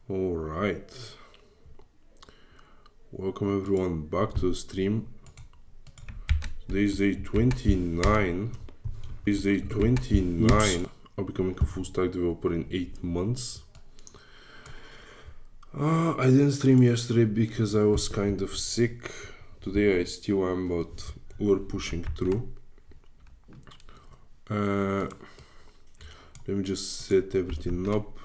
All right. Welcome everyone back to the stream. Today is day 29. I'm becoming a full stack developer in 8 months. I didn't stream yesterday because I was kind of sick. Today I still am, but we're pushing through. Let me just set everything up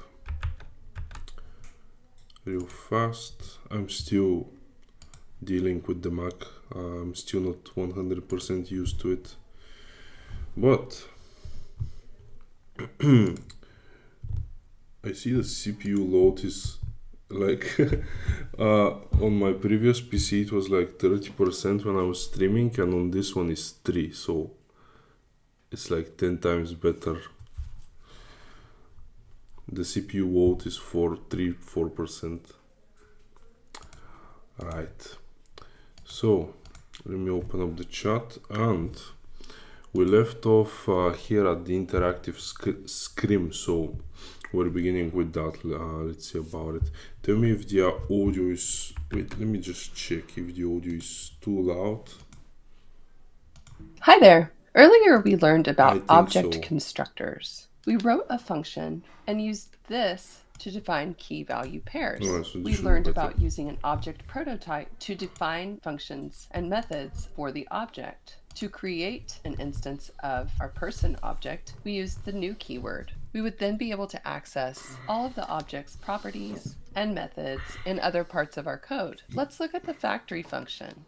real fast. I'm still dealing with the Mac. I'm still not 100% used to it, but I see the CPU load is like on my previous PC it was like 30% when I was streaming, and on this one is 3, so it's like 10 times better. The CPU load is 4%. Right, so let me open up the chat, and we left off here at the interactive scrim, so we're beginning with that. Let's see about it. Tell me if the audio is... Wait, let me just check if the audio is too loud. Hi there. Earlier we learned I about think object so. constructors. We wrote a function and used this to define key value pairs. Alright, so this We should be learned better. about using an object prototype to define functions and methods for the object. To create an instance of our person object, we used the new keyword. We would then be able to access all of the object's properties and methods in other parts of our code. Let's look at the factory function.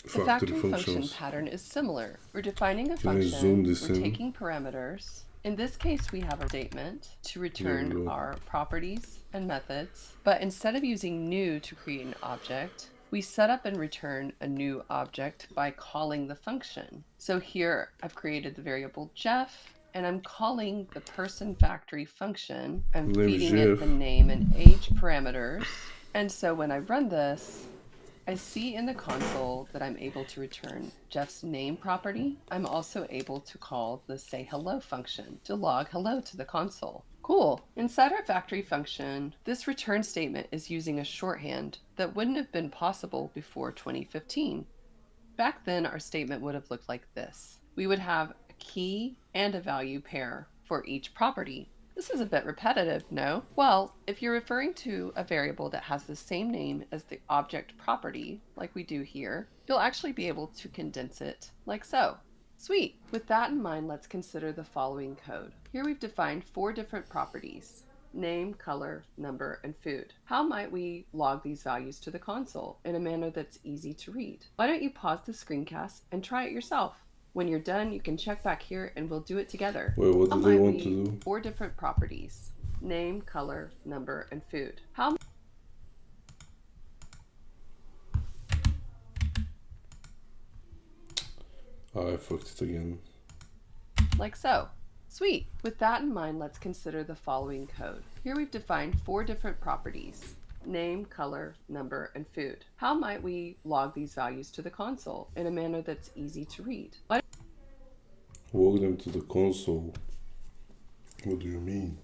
The factory function pattern is similar. We're defining a Can I zoom function, this we're in? taking parameters. In this case, we have a statement to return our properties and methods, but instead of using new to create an object, we set up and return a new object by calling the function. So here I've created the variable Jeff, and I'm calling the person factory function. I'm feeding it the name and age parameters. And so when I run this, I see in the console that I'm able to return Jeff's name property. I'm also able to call the say hello function to log hello to the console. Cool. Inside our factory function, this return statement is using a shorthand that wouldn't have been possible before 2015. Back then, our statement would have looked like this. We would have a key and a value pair for each property. This is a bit repetitive, no? Well, if you're referring to a variable that has the same name as the object property, like we do here, you'll actually be able to condense it like so. Sweet. With that in mind, let's consider the following code. Here we've defined 4 different properties: name, color, number, and food. How might we log these values to the console in a manner that's easy to read? Why don't you pause the screencast and try it yourself? When you're done, you can check back here and we'll do it together. Wait, what do they want to do? 4 different properties: name, color, number, and food. I fucked it again. Like so. Sweet. With that in mind, let's consider the following code. Here we've defined 4 different properties: name, color, number, and food. How might we log these values to the console in a manner that's easy to read? Log them to the console. What do you mean?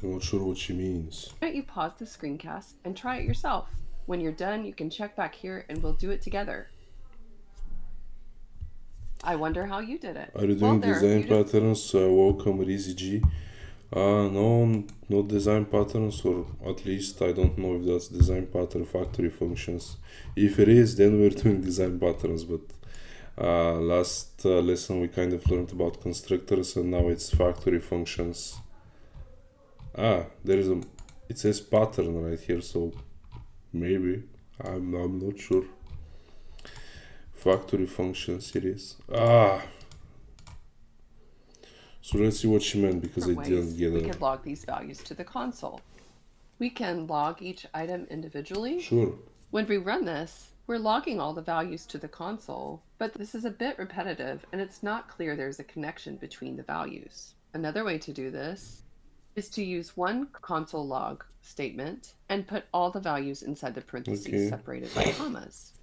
I'm not sure what she means. Why don't you pause the screencast and try it yourself? When you're done, you can check back here and we'll do it together. I wonder how you did it. Are you doing design patterns? Welcome, Rizzy G. No, not design patterns, or at least I don't know if that's design pattern factory functions. If it is, then we're doing design patterns, but last lesson we kind of learned about constructors, and now it's factory functions. It says pattern right here, so maybe, I'm not sure. Factory functions it is. So let's see what she meant, because I didn't get it. We could log these values to the console. We can log each item individually. Sure. When we run this, we're logging all the values to the console, but this is a bit repetitive and it's not clear there's a connection between the values. Another way to do this is to use one console log statement and put all the values inside the parentheses separated by commas.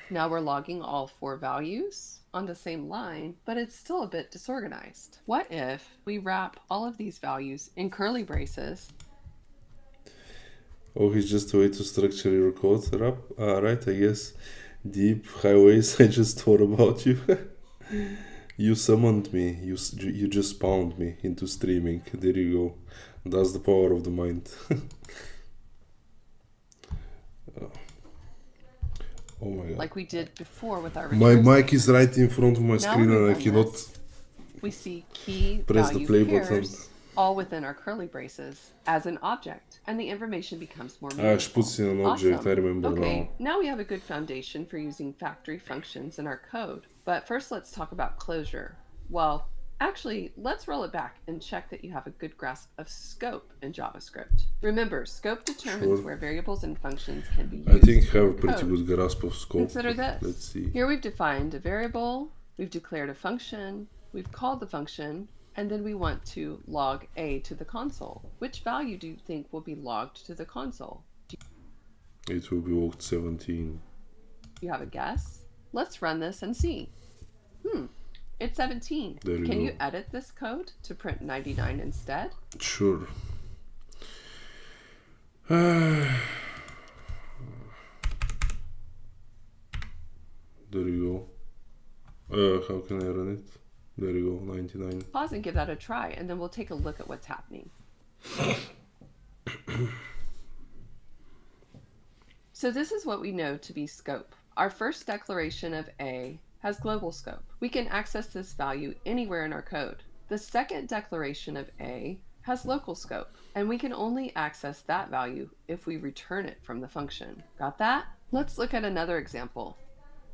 Now we're logging all 4 values, on the same line, but it's still a bit disorganized. What if we wrap all of these values in curly braces? Oh, it's just a way to structure your code, right? I guess. Deep highways, I just thought about you. You summoned me. You just spawned me into streaming. There you go. That's the power of the mind. Oh my god. Like we did before with our My return mic is statement. right in front of my Now screen when we and I run cannot this, we see key press the value play pairs button. all within our curly braces as an object, and the information becomes more Ah, she meaningful. puts in an object, Awesome. I remember Okay, now we have a good foundation for using factory functions in our code. But first let's talk about closure. Well, actually, let's roll it back and check that you have a good grasp of scope in JavaScript. Remember, scope determines Sure. where variables and functions can be used. now. I think I have a in pretty code. good grasp of scope. Consider this. Let's see. Here we've defined a variable, we've declared a function, we've called the function, and then we want to log a to the console. Which value do you think will be logged to the console? It will be logged 17. Do you have a guess? Let's run this and see. It's 17. There you Can go. you edit this code to print 99 instead? Sure. There you go. How can I run it? There you go, 99. Pause and give that a try, and then we'll take a look at what's happening. So this is what we know to be scope. Our first declaration of A has global scope. We can access this value anywhere in our code. The second declaration of A has local scope, and we can only access that value if we return it from the function. Got that? Let's look at another example.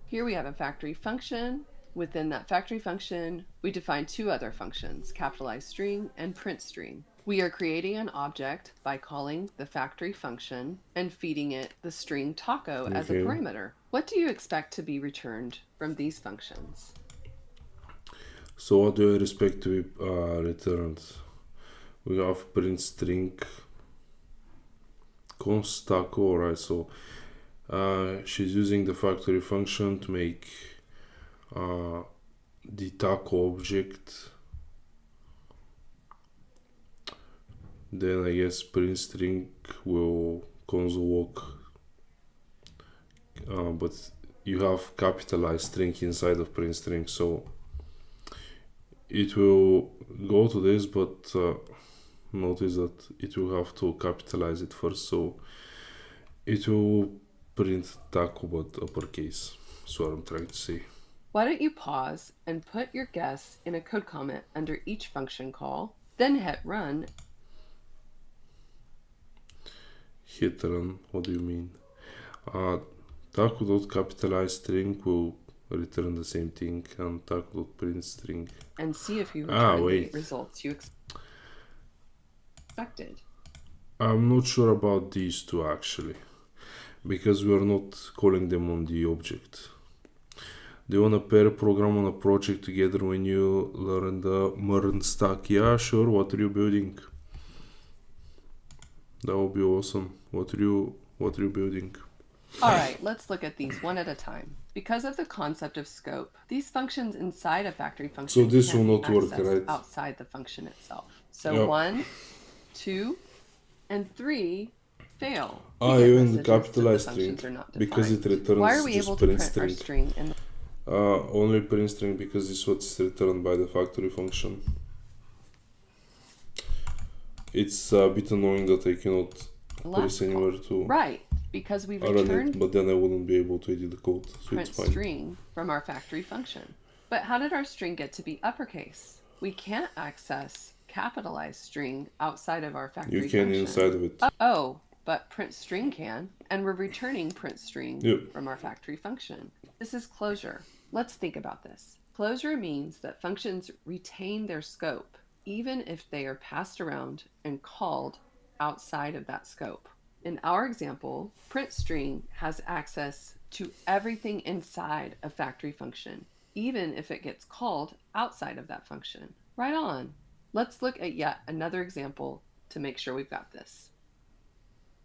Here we have a factory function. Within that factory function, we define two other functions, capitalized string and print string. We are creating an object by calling the factory function and feeding it the string taco as a Okay. parameter. What do you expect to be returned from these functions? So what do I expect to be returned? We have print string const taco, right? So she's using the factory function to make the taco object. Then I guess print string will console log, but you have capitalized string inside of print string, so it will go to this, but notice that it will have to capitalize it first, so it will print taco but uppercase. That's what I'm trying to say. Why don't you pause and put your guess in a code comment under each function call, then hit run. Hit run, what do you mean? Taco.capitalized string will return the same thing, and taco.print string. And see if you return the wait. results you expected. I'm not sure about these two actually, because we are not calling them on the object. Do you want to pair program on a project together when you learn the MERN stack? Yeah, sure. What are you building? That would be awesome. What are you building? All right, let's look at these one at a time. Because of the concept of scope, these functions inside a factory function So this can will be not work, accessed right? outside the function itself. So Yep. 1, 2, and 3 fail. We Ah, get even the messages that the capitalized functions string, are not because it defined. returns Why are we just able to print print our string. string in the Only print string because it's what's returned by the factory function. It's a bit annoying that I cannot last press anywhere call? to Right, because we run returned it, but then I wouldn't be able to edit the code, so print it's fine. string from our factory function. But how did our string get to be uppercase? We can't access capitalized string outside of our factory You can function. inside of it. Oh, but print string can, and we're returning print string Yep. from our factory function. This is closure. Let's think about this. Closure means that functions retain their scope, even if they are passed around and called outside of that scope. In our example, print string has access to everything inside a factory function, even if it gets called outside of that function. Right on. Let's look at yet another example to make sure we've got this.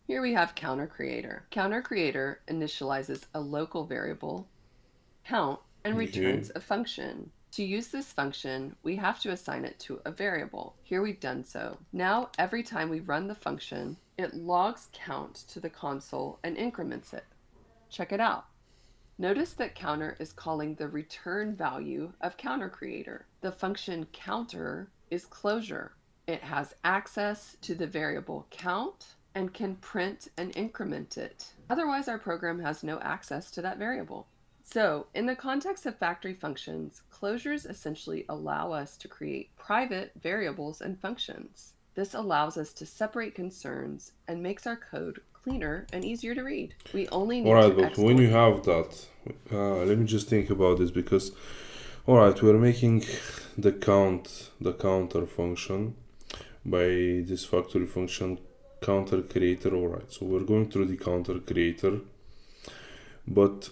Here we have counter creator. Counter creator initializes a local variable, count, and Okay. returns a function. To use this function, we have to assign it to a variable. Here we've done so. Now, every time we run the function, it logs count to the console and increments it. Check it out. Notice that counter is calling the return value of counter creator. The function counter is closure. It has access to the variable count and can print and increment it. Otherwise, our program has no access to that variable. So, in the context of factory functions, closures essentially allow us to create private variables and functions. This allows us to separate concerns and makes our code cleaner and easier to read. We only need Alright, to but when export. you have that, let me just think about this because, alright, we're making the counter function by this factory function counter creator. Alright, so we're going through the counter creator, but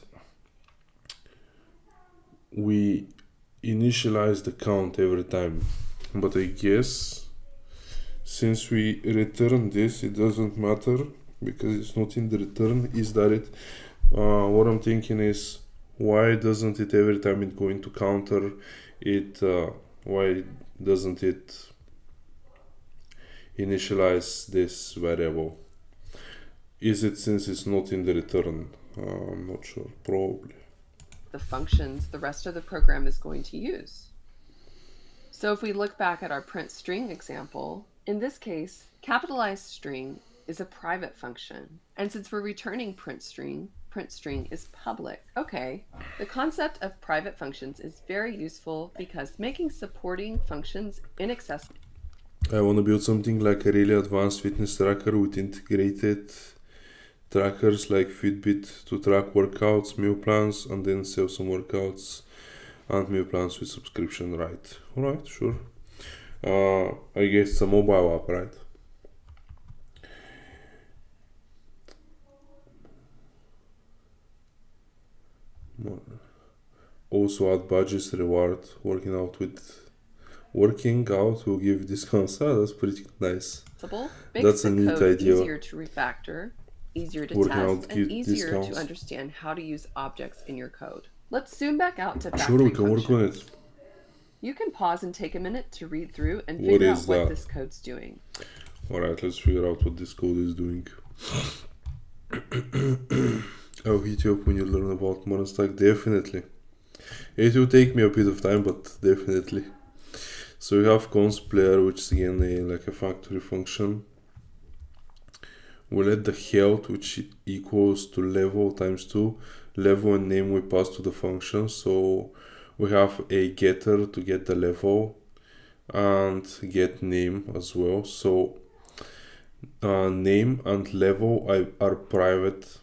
we initialize the count every time. But I guess since we return this, it doesn't matter because it's not in the return. Is that it? What I'm thinking is, why doesn't it every time it going to counter it? Why doesn't it initialize this variable? Is it since it's not in the return? I'm not sure. Probably. The functions the rest of the program is going to use. So if we look back at our print string example, in this case, capitalized string is a private function. And since we're returning print string is public. Okay, the concept of private functions is very useful because making supporting functions inaccessible. I want to build something like a really advanced fitness tracker with integrated trackers like Fitbit to track workouts, meal plans, and then sell some workouts and meal plans with subscription, right? Alright, sure. I guess it's a mobile app, right? Also add badges, reward, working out will give discounts. That's pretty nice. Makes That's a the neat code idea. easier to refactor, easier to Working test, out and give easier discounts. to understand how to use objects in your code. Let's zoom back out to factory Sure, we can work on functions. it. You can pause and take a minute to read through and What figure is out what that? this code's doing. Alright, let's figure out what this code is doing. I'll hit you up when you learn about monostack, definitely. It will take me a bit of time, but definitely. So we have const player, which is again like a factory function. We let the health, which equals to level times 2. Level and name we pass to the function. So we have a getter to get the level and get name as well. So name and level are private.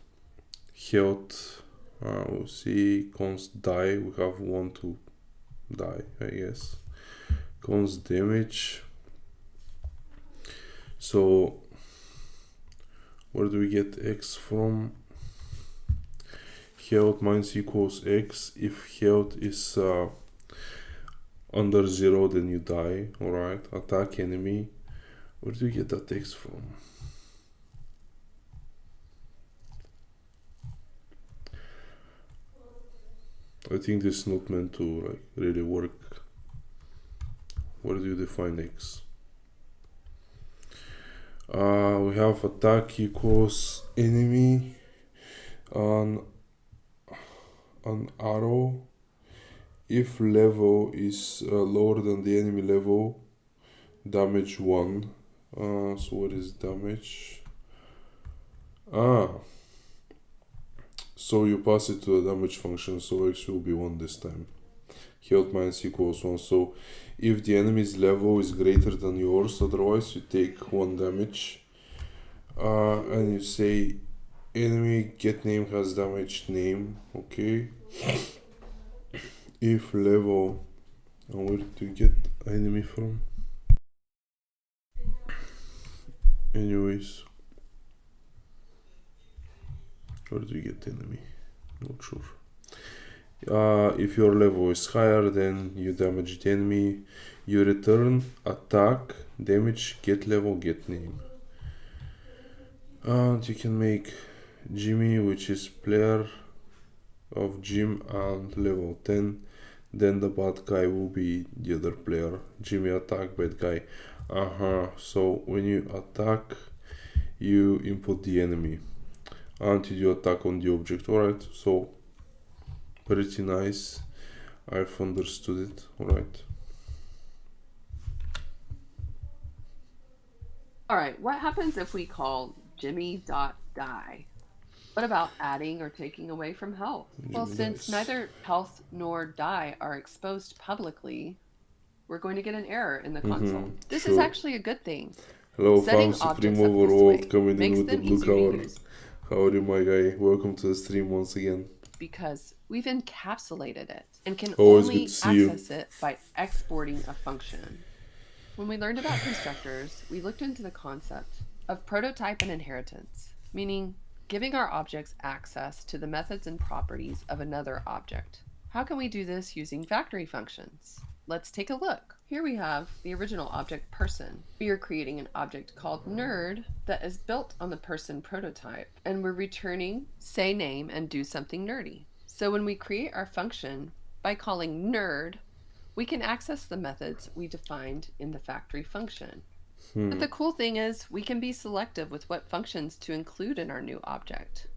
Health, we'll see const die. We have 1 to die, I guess. Const damage. So where do we get x from? Health minus equals x. If health is under 0, then you die. Alright, attack enemy. Where do we get that x from? I think this is not meant to like really work. Where do you define x? We have attack equals enemy on an arrow. If level is lower than the enemy level, damage 1. So what is damage? So you pass it to the damage function, so x will be 1 this time. Health minus equals 1. So if the enemy's level is greater than yours, otherwise you take 1 damage. And you say enemy get name has damaged name. Okay. If level, and where do you get enemy from? Anyways, where do you get enemy? Not sure. If your level is higher, then you damage the enemy. You return attack, damage, get level, get name. And you can make Jimmy, which is player, of gym and level 10, then the bad guy will be the other player. Jimmy attack, bad guy. So when you attack, you input the enemy until you attack on the object. Alright, so pretty nice. I've understood it. Alright. Alright, what happens if we call Jimmy.die? What about adding or taking away from health? Well, since neither health nor die are exposed publicly, we're going to get an error in the console. This is actually a good thing. Hello Setting fam, Supreme objects up this Overworld way coming in makes with the them blue easier to cover. use How are you, my guy? Welcome to the stream once again. because we've encapsulated it and can Always only good to see you. access it by exporting a function. When we learned about constructors, we looked into the concept of prototype and inheritance, meaning giving our objects access to the methods and properties of another object. How can we do this using factory functions? Let's take a look. Here we have the original object person. We are creating an object called nerd that is built on the person prototype, and we're returning say name and do something nerdy. So when we create our function by calling nerd, we can access the methods we defined in the factory function. But the cool thing is we can be selective with what functions to include in our new object.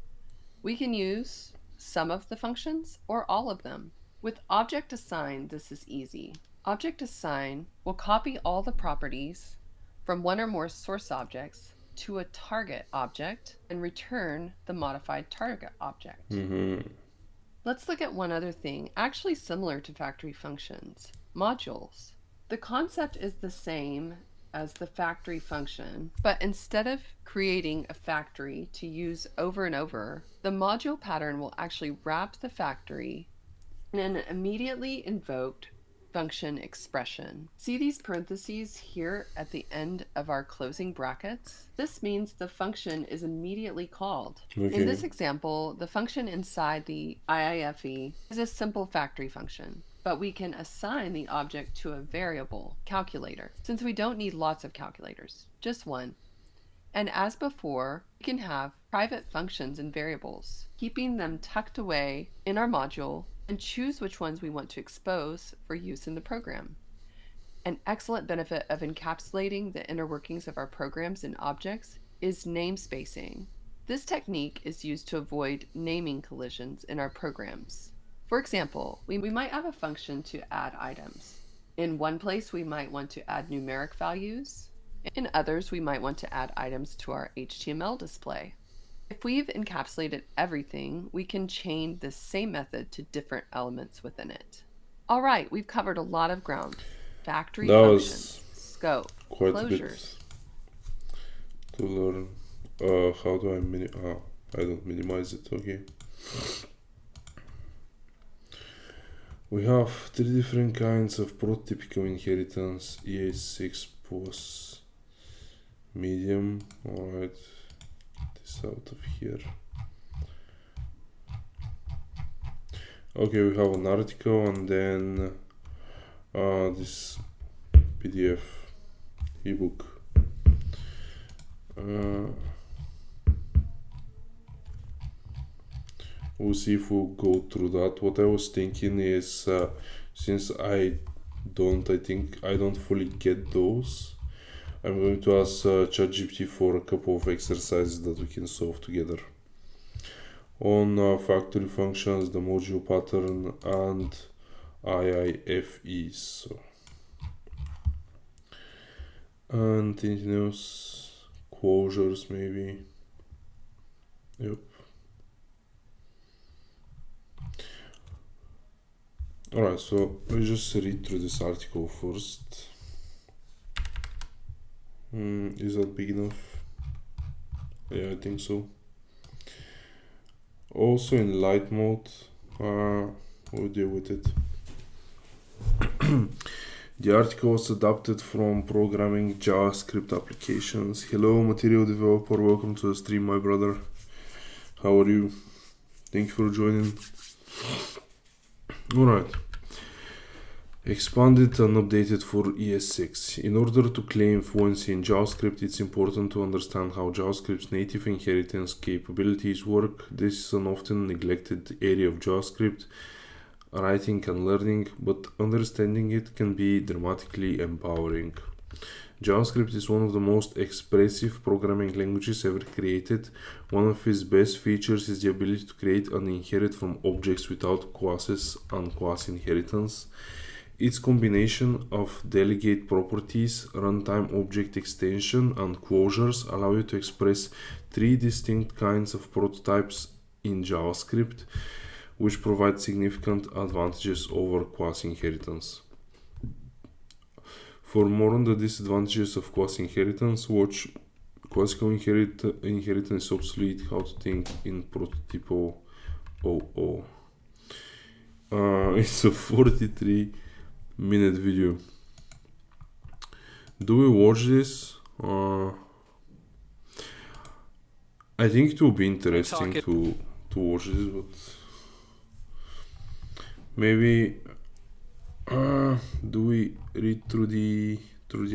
We can use some of the functions or all of them. With object assign, this is easy. Object assign will copy all the properties from one or more source objects to a target object and return the modified target object. Let's look at one other thing, actually similar to factory functions, modules. The concept is the same as the factory function, but instead of creating a factory to use over and over, the module pattern will actually wrap the factory in an immediately invoked function expression. See these parentheses here at the end of our closing brackets? This means the function is immediately called. Okay. In this example, the function inside the IIFE is a simple factory function, but we can assign the object to a variable, calculator, since we don't need lots of calculators, just one. And as before, we can have private functions and variables, keeping them tucked away in our module, and choose which ones we want to expose for use in the program. An excellent benefit of encapsulating the inner workings of our programs and objects is namespacing. This technique is used to avoid naming collisions in our programs. For example, we might have a function to add items. In one place, we might want to add numeric values. In others, we might want to add items to our HTML display. If we've encapsulated everything, we can chain this same method to different elements within it. All right, we've covered a lot of ground. Factory functions, scope, Quite closures. a bit to learn. How do I don't minimize it, okay. We have 3 different kinds of prototypical inheritance, EA6 plus medium. Alright, this out of here. Okay, we have an article and then this PDF ebook. We'll see if we'll go through that. What I was thinking is, since I don't fully get those, I'm going to ask ChatGPT for a couple of exercises that we can solve together. On factory functions, the module pattern, and IIFEs. So. And anything else? Closures maybe. Yep. Alright, so let's just read through this article first. Is that big enough? Yeah, I think so. Also in light mode, we'll deal with it. The article was adapted from programming JavaScript applications. Hello, material developer, welcome to the stream, my brother. How are you? Thank you for joining. Alright. Expanded and updated for ES6. In order to claim fluency in JavaScript, it's important to understand how JavaScript's native inheritance capabilities work. This is an often neglected area of JavaScript writing and learning, but understanding it can be dramatically empowering. JavaScript is one of the most expressive programming languages ever created. One of its best features is the ability to create and inherit from objects without classes and class inheritance. Its combination of delegate properties, runtime object extension, and closures allow you to express three distinct kinds of prototypes in JavaScript, which provide significant advantages over class inheritance. For more on the disadvantages of class inheritance, watch Classical Inheritance is Obsolete, How to Think in Prototypal 00. It's a 43-minute video. Do we watch this? I think it will be interesting to watch this, but maybe do we read through the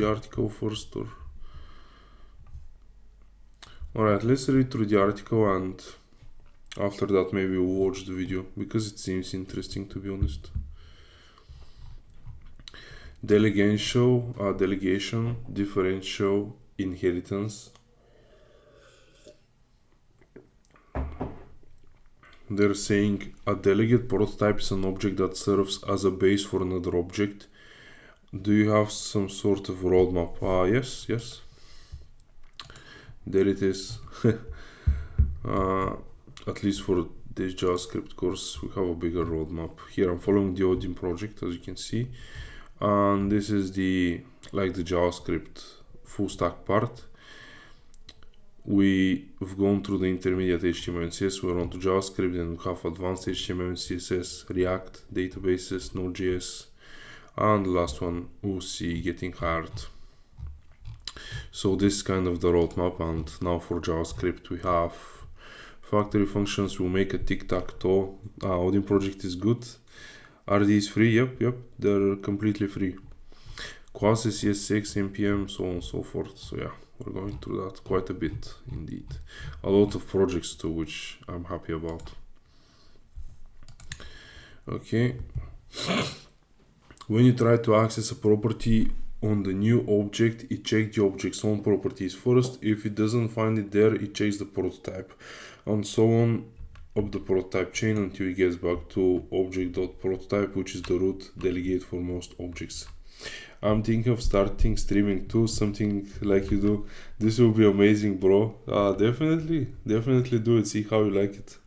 article first, or alright, let's read through the article and after that maybe we'll watch the video, because it seems interesting, to be honest. Delegation, differential inheritance. They're saying a delegate prototype is an object that serves as a base for another object. Do you have some sort of roadmap? Yes. There it is. At least for this JavaScript course, we have a bigger roadmap. Here I'm following the Odin project, as you can see. And this is the JavaScript full stack part. We've gone through the intermediate HTML and CSS, we're on to JavaScript, then we have advanced HTML and CSS, React, databases, Node.js, and the last one, we'll see getting hard. So this is kind of the roadmap, and now for JavaScript we have factory functions. We'll make a tic-tac-toe. Odin project is good. Are these free? Yep, they're completely free. Classes, ES6, npm, so on and so forth. So yeah, we're going through that quite a bit indeed. A lot of projects too, which I'm happy about. Okay. When you try to access a property on the new object, it checks the object's own properties first. If it doesn't find it there, it checks the prototype, and so on up the prototype chain until it gets back to object.prototype, which is the root delegate for most objects. I'm thinking of starting streaming too, something like you do. This will be amazing, bro. Definitely do it. See how you like it.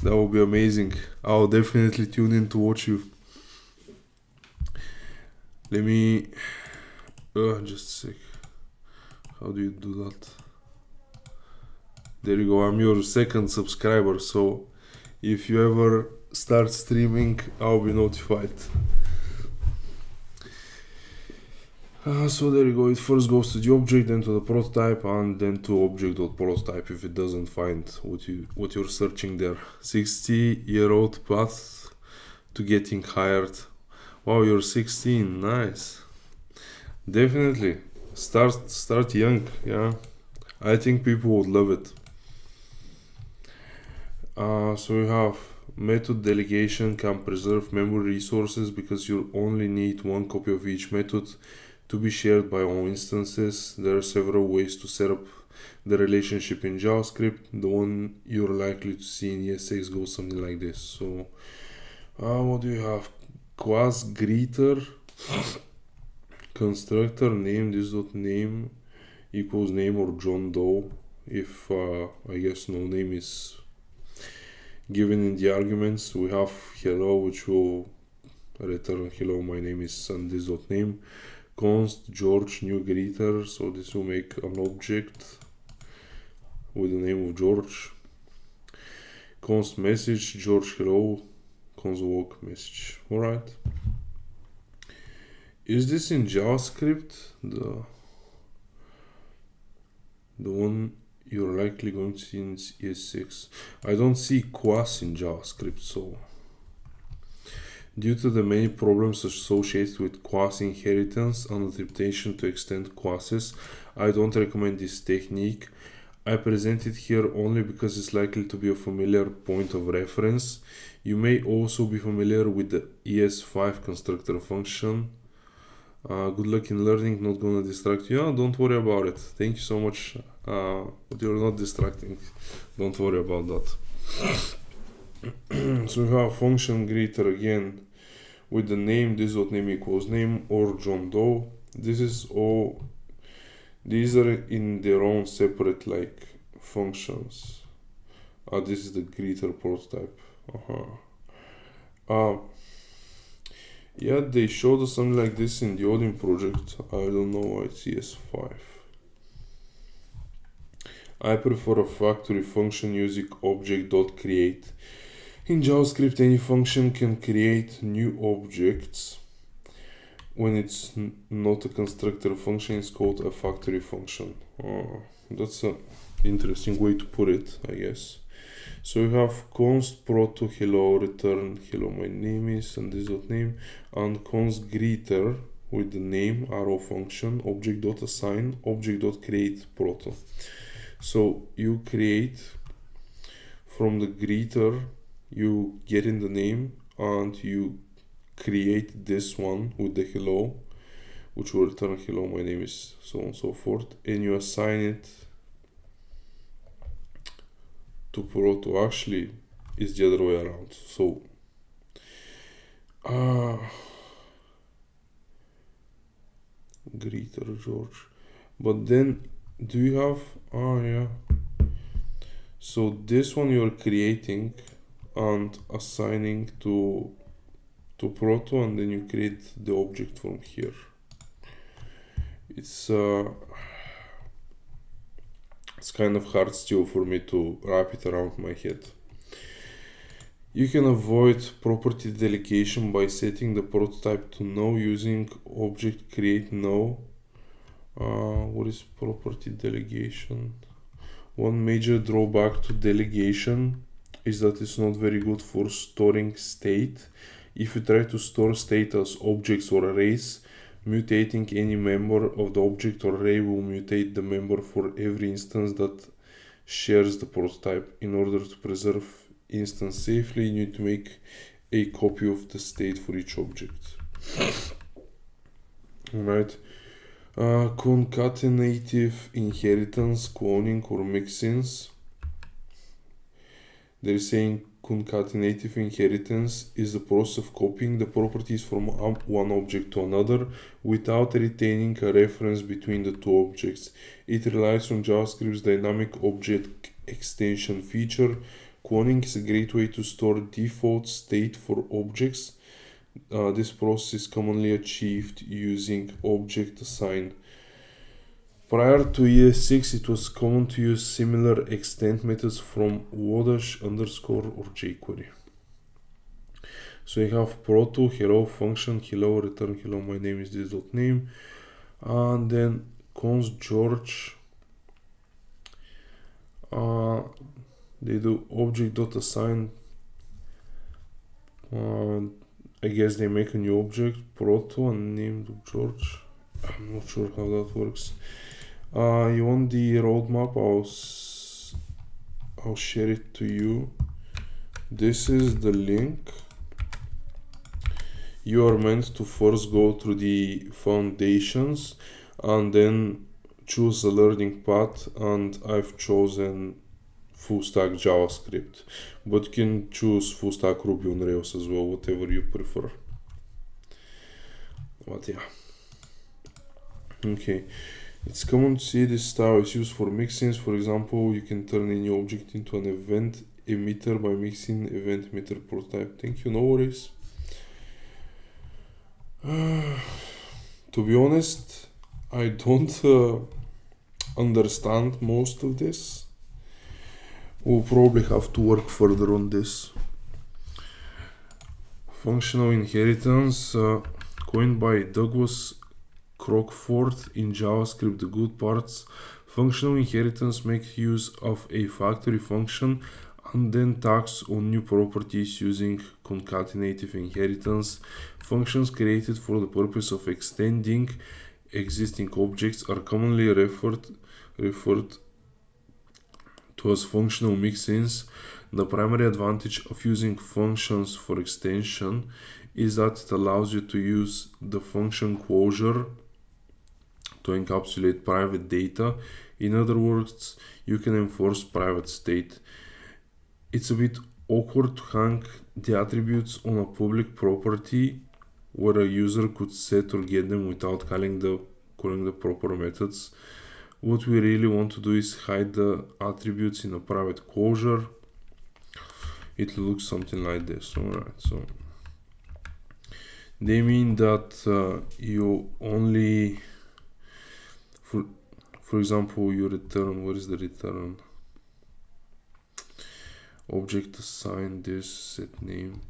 That will be amazing. I'll definitely tune in to watch you. Let me just a sec. How do you do that? There you go. I'm your second subscriber, so if you ever start streaming, I'll be notified. So there you go. It first goes to the object, then to the prototype, and then to object.prototype if it doesn't find what you're searching there. 60-year-old path to getting hired. Wow, you're 16. Nice. Definitely start young. Yeah, I think people would love it. So we have method delegation can preserve memory resources because you only need one copy of each method to be shared by all instances. There are several ways to set up the relationship in JavaScript. The one you're likely to see in ES6 goes something like this. So what do you have? Class greeter, constructor name, this dot name equals name or John Doe, if I guess no name is given in the arguments. We have hello, which will return hello, my name is, and this dot name. Const George new greeter, so this will make an object with the name of George. Const message George hello, console log message. Alright. Is this in JavaScript? The one you're likely going to see in ES6. I don't see class in JavaScript, so Due to the many problems associated with class inheritance and the temptation to extend classes, I don't recommend this technique. I present it here only because it's likely to be a familiar point of reference. You may also be familiar with the ES5 constructor function. Good luck in learning, not gonna distract you. Don't worry about it. Thank you so much, but you're not distracting. Don't worry about that. So we have function greeter again with the name, this dot name equals name or John Doe. This is all, these are in their own separate like functions. This is the greeter prototype. Yeah, they showed us something like this in the Odin project. I don't know why it's ES5. I prefer a factory function using object.create. In JavaScript, any function can create new objects. When it's not a constructor function, it's called a factory function. That's an interesting way to put it, I guess. So we have const proto hello return hello my name is and this dot name, and const greeter with the name arrow function object.assign object.create proto. So you create from the greeter, you get in the name and you create this one with the hello, which will return hello my name is, so on and so forth, and you assign it to proto. Actually it's the other way around. So greeter George, but then do you have yeah, so this one you're creating and assigning to proto, and then you create the object from here. It's kind of hard still for me to wrap it around my head. You can avoid property delegation by setting the prototype to no using object create no. What is property delegation? One major drawback to delegation is that it's not very good for storing state. If you try to store state as objects or arrays, mutating any member of the object or array will mutate the member for every instance that shares the prototype. In order to preserve instance safely, you need to make a copy of the state for each object. Alright. Concatenative inheritance, cloning or mixins. They're saying concatenative inheritance is the process of copying the properties from one object to another without retaining a reference between the two objects. It relies on JavaScript's dynamic object extension feature. Cloning is a great way to store default state for objects. This process is commonly achieved using object assign. Prior to ES6, it was common to use similar extend methods from Wodash underscore or jQuery. So you have proto hello function hello return hello my name is this dot name, and then const George. They do object dot assign. I guess they make a new object proto and named George. I'm not sure how that works. You want the roadmap? I'll share it to you. This is the link. You are meant to first go through the foundations and then choose a learning path, and I've chosen full stack JavaScript, but you can choose full stack Ruby on Rails as well, whatever you prefer. But yeah. Okay. It's common to see this style is used for mixins. For example, you can turn any object into an event emitter by mixing event emitter prototype. Thank you, no worries. To be honest, I don't understand most of this. We'll probably have to work further on this. Functional inheritance, coined by Douglas Crockford in JavaScript. The good parts: functional inheritance makes use of a factory function and then tags on new properties using concatenative inheritance. Functions created for the purpose of extending existing objects are commonly referred to as functional mixins. The primary advantage of using functions for extension is that it allows you to use the function closure to encapsulate private data. In other words, you can enforce private state. It's a bit awkward to hang the attributes on a public property where a user could set or get them without calling the proper methods. What we really want to do is hide the attributes in a private closure. It looks something like this. Alright, so they mean that you only, for example, you return, where is the return? Object assign this set name.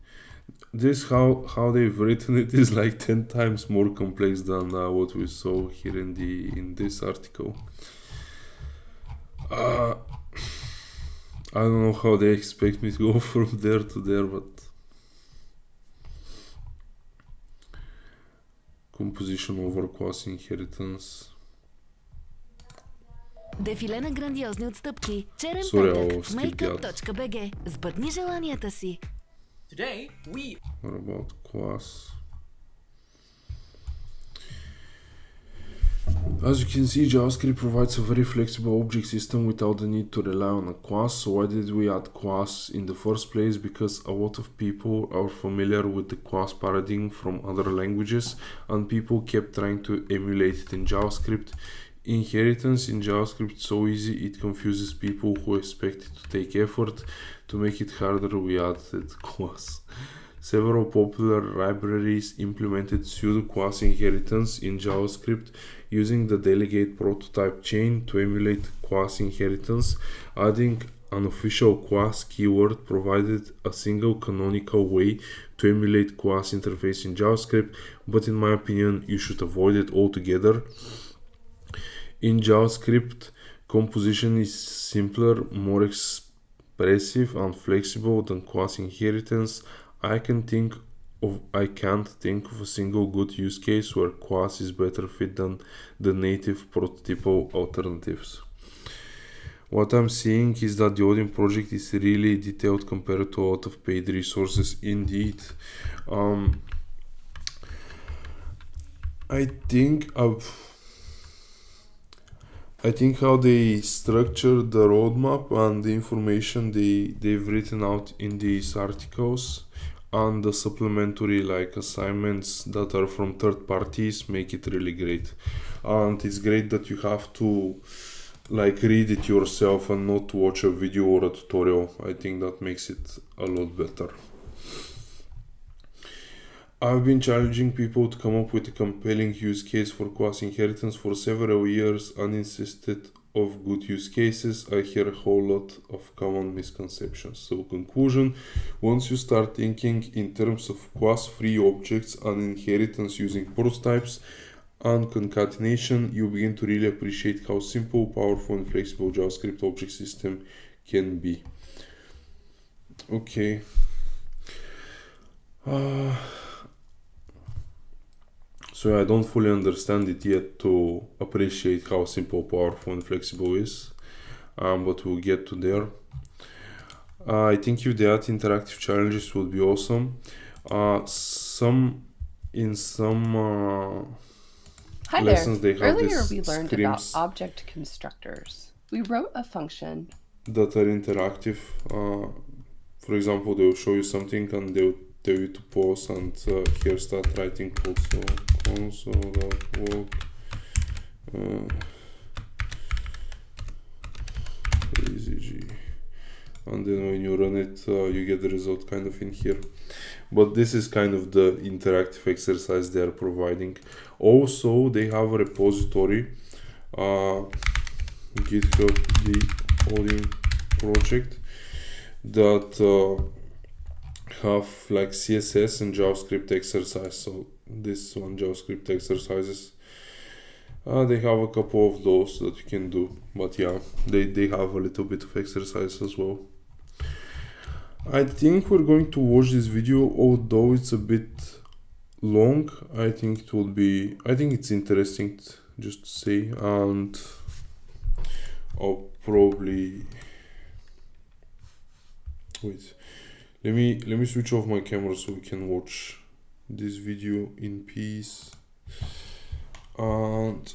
This how they've written it is like 10 times more complex than what we saw here in this article. I don't know how they expect me to go from there to there, but composition over class inheritance. Дефиле на грандиозни отстъпки. Черен Sorry, петък I'll в skip that. makeup.bg. Сбъдни желанията си. Today, we What about class? As you can see, JavaScript provides a very flexible object system without the need to rely on a class. So why did we add class in the first place? Because a lot of people are familiar with the class paradigm from other languages, and people kept trying to emulate it in JavaScript. Inheritance in JavaScript is so easy, it confuses people who expect it to take effort. To make it harder, we added class. Several popular libraries implemented pseudo-class inheritance in JavaScript using the delegate prototype chain to emulate class inheritance. Adding an official class keyword provided a single canonical way to emulate class interface in JavaScript, but in my opinion, you should avoid it altogether. In JavaScript, composition is simpler, more expressive and flexible than class inheritance. I can't think of a single good use case where class is better fit than the native prototypal alternatives. What I'm seeing is that the Odin project is really detailed compared to a lot of paid resources indeed. I think how they structure the roadmap and the information they've written out in these articles and the supplementary like assignments that are from third parties make it really great. And it's great that you have to like read it yourself and not watch a video or a tutorial. I think that makes it a lot better. I've been challenging people to come up with a compelling use case for class inheritance for several years and insisted of good use cases. I hear a whole lot of common misconceptions. So conclusion, once you start thinking in terms of class-free objects and inheritance using prototypes and concatenation, you begin to really appreciate how simple, powerful and flexible JavaScript object system can be. Okay. So I don't fully understand it yet to appreciate how simple, powerful and flexible it is, but we'll get to there. I think if they add interactive challenges would be awesome. In some Hi lessons there. they have Earlier these we learned about scrims object constructors. We wrote a function. that are interactive. For example, they will show you something and they'll tell you to pause and here start writing code. So console.walk EasyG, and then when you run it you get the result kind of in here. But this is kind of the interactive exercise they are providing. Also they have a repository, GitHub the Odin project, that have like CSS and JavaScript exercise. So this one, JavaScript exercises, they have a couple of those that you can do, but yeah, they have a little bit of exercise as well. I think we're going to watch this video, although it's a bit long. I think it's interesting just to say, and I'll probably wait. Let me switch off my camera so we can watch this video in peace, and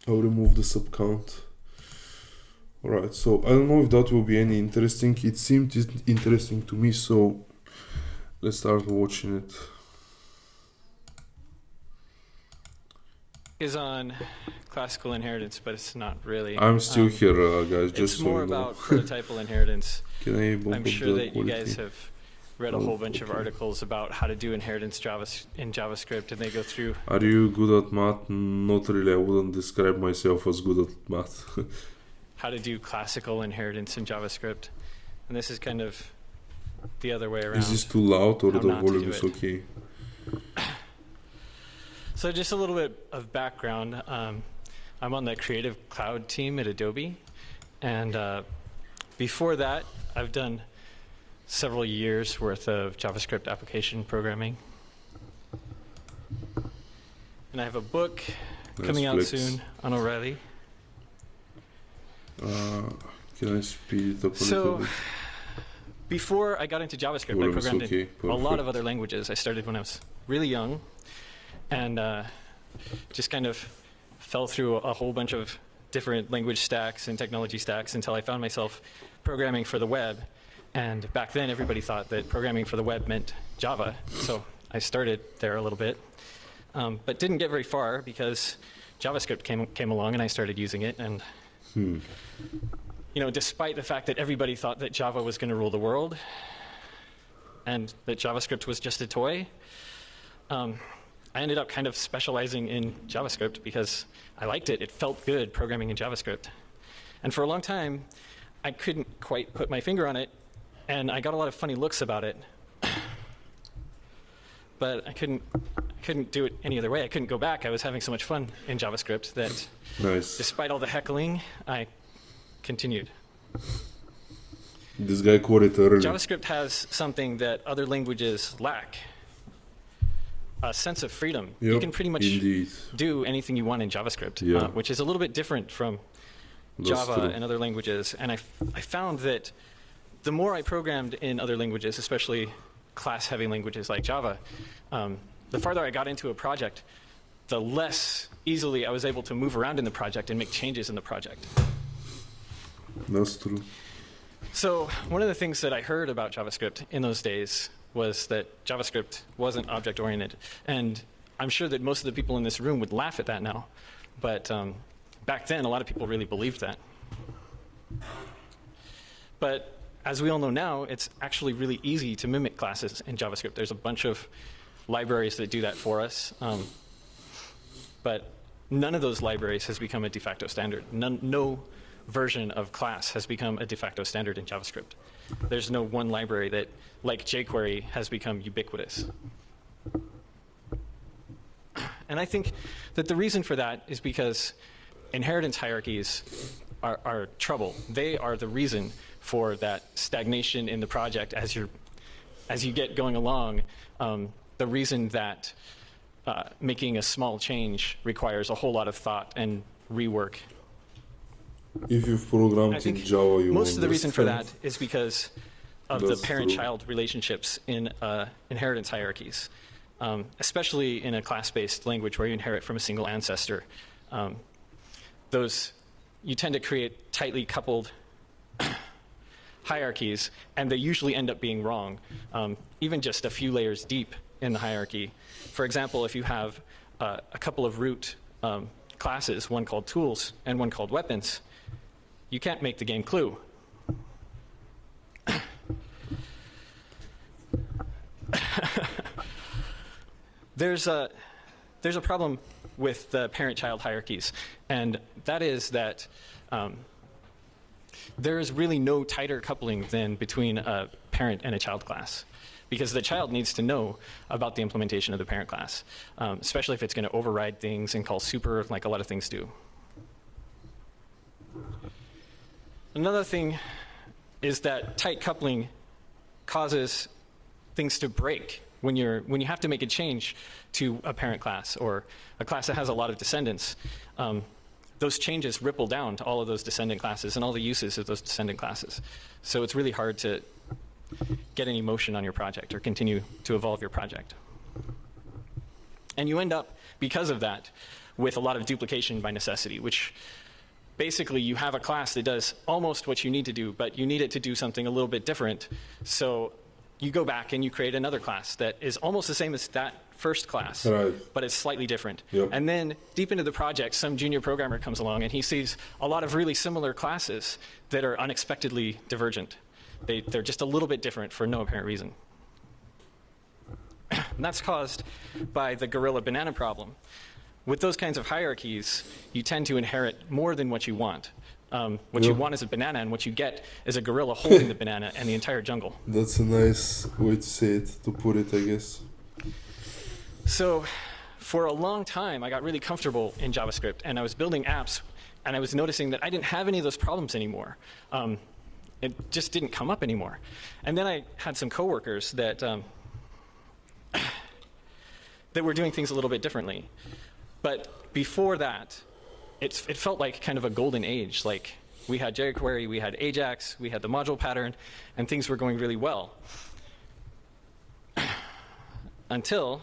I'll remove the sub count. Alright, so I don't know if that will be any interesting. It seemed interesting to me, so let's start watching it. Is on classical inheritance, but it's not really. I'm still here, guys. Just it's more so you know. about prototypal inheritance. Can I bump I'm up sure the that you guys quality? have read a whole bunch of articles about how to do inheritance in JavaScript, and they go through. Are you good at math? Not really. I wouldn't describe myself as good at math. How to do classical inheritance in JavaScript, and this is kind of the other way around. Is this too loud or How the not to volume do is it. okay? So just a little bit of background. I'm on the Creative Cloud team at Adobe, and before that, I've done several years worth of JavaScript application programming. And I have a book Nice coming out flex. soon on O'Reilly. Can I speed it up a little So bit? before I got into JavaScript, Volume I is programmed okay, in a lot perfect. of other languages. I started when I was really young, and just kind of fell through a whole bunch of different language stacks and technology stacks until I found myself programming for the web. And back then, everybody thought that programming for the web meant Java. So I started there a little bit, but didn't get very far because JavaScript came along and I started using it. And you know, despite the fact that everybody thought that Java was going to rule the world and that JavaScript was just a toy, I ended up kind of specializing in JavaScript because I liked it. It felt good programming in JavaScript. And for a long time, I couldn't quite put my finger on it, and I got a lot of funny looks about it. But I couldn't do it any other way. I couldn't go back. I was having so much fun in JavaScript that Nice. despite all the heckling, I continued. This guy quoted earlier. JavaScript has something that other languages lack. A sense of freedom. You Yep, can pretty much indeed. do anything you want in JavaScript, Yeah. which is a little bit different from That's Java true. and other languages. And I found that the more I programmed in other languages, especially class-heavy languages like Java, the farther I got into a project, the less easily I was able to move around in the project and make changes in the project. That's true. So one of the things that I heard about JavaScript in those days was that JavaScript wasn't object-oriented. And I'm sure that most of the people in this room would laugh at that now. But back then, a lot of people really believed that. But as we all know now, it's actually really easy to mimic classes in JavaScript. There's a bunch of libraries that do that for us. But none of those libraries has become a de facto standard. No version of class has become a de facto standard in JavaScript. There's no one library that, like jQuery, has become ubiquitous. And I think that the reason for that is because inheritance hierarchies are trouble. They are the reason for that stagnation in the project as you get going along. The reason that making a small change requires a whole lot of thought and rework. If you've programmed I in think Java, you most of the reason for that understand. is because of the That's parent-child relationships in inheritance hierarchies, especially in a class-based language where you inherit from a single ancestor. You tend to create tightly coupled hierarchies, and they usually end up being wrong, even just a few layers deep in the hierarchy. For example, if you have a couple of root classes, one called tools and one called weapons, you can't make the game Clue. There's a problem with the parent-child hierarchies, and that is that there is really no tighter coupling than between a parent and a child class, because the child needs to know about the implementation of the parent class, especially if it's going to override things and call super like a lot of things do. Another thing is that tight coupling causes things to break when you have to make a change to a parent class or a class that has a lot of descendants. Those changes ripple down to all of those descendant classes and all the uses of those descendant classes. So it's really hard to get any motion on your project or continue to evolve your project. And you end up, because of that, with a lot of duplication by necessity, which basically you have a class that does almost what you need to do, but you need it to do something a little bit different. So you go back and you create another class that is almost the same as that first class, Right. but it's slightly different. Yep. And then deep into the project, some junior programmer comes along and he sees a lot of really similar classes that are unexpectedly divergent. They're just a little bit different for no apparent reason. And that's caused by the gorilla banana problem. With those kinds of hierarchies, you tend to inherit more than what you want. What you want is a banana, and what you get is a gorilla holding the banana and the entire jungle. That's a nice way to say it, to put it, I guess. So for a long time, I got really comfortable in JavaScript, and I was building apps, and I was noticing that I didn't have any of those problems anymore. It just didn't come up anymore. And then I had some coworkers that that were doing things a little bit differently. But before that, it felt like kind of a golden age. Like we had jQuery, we had Ajax, we had the module pattern, and things were going really well. Until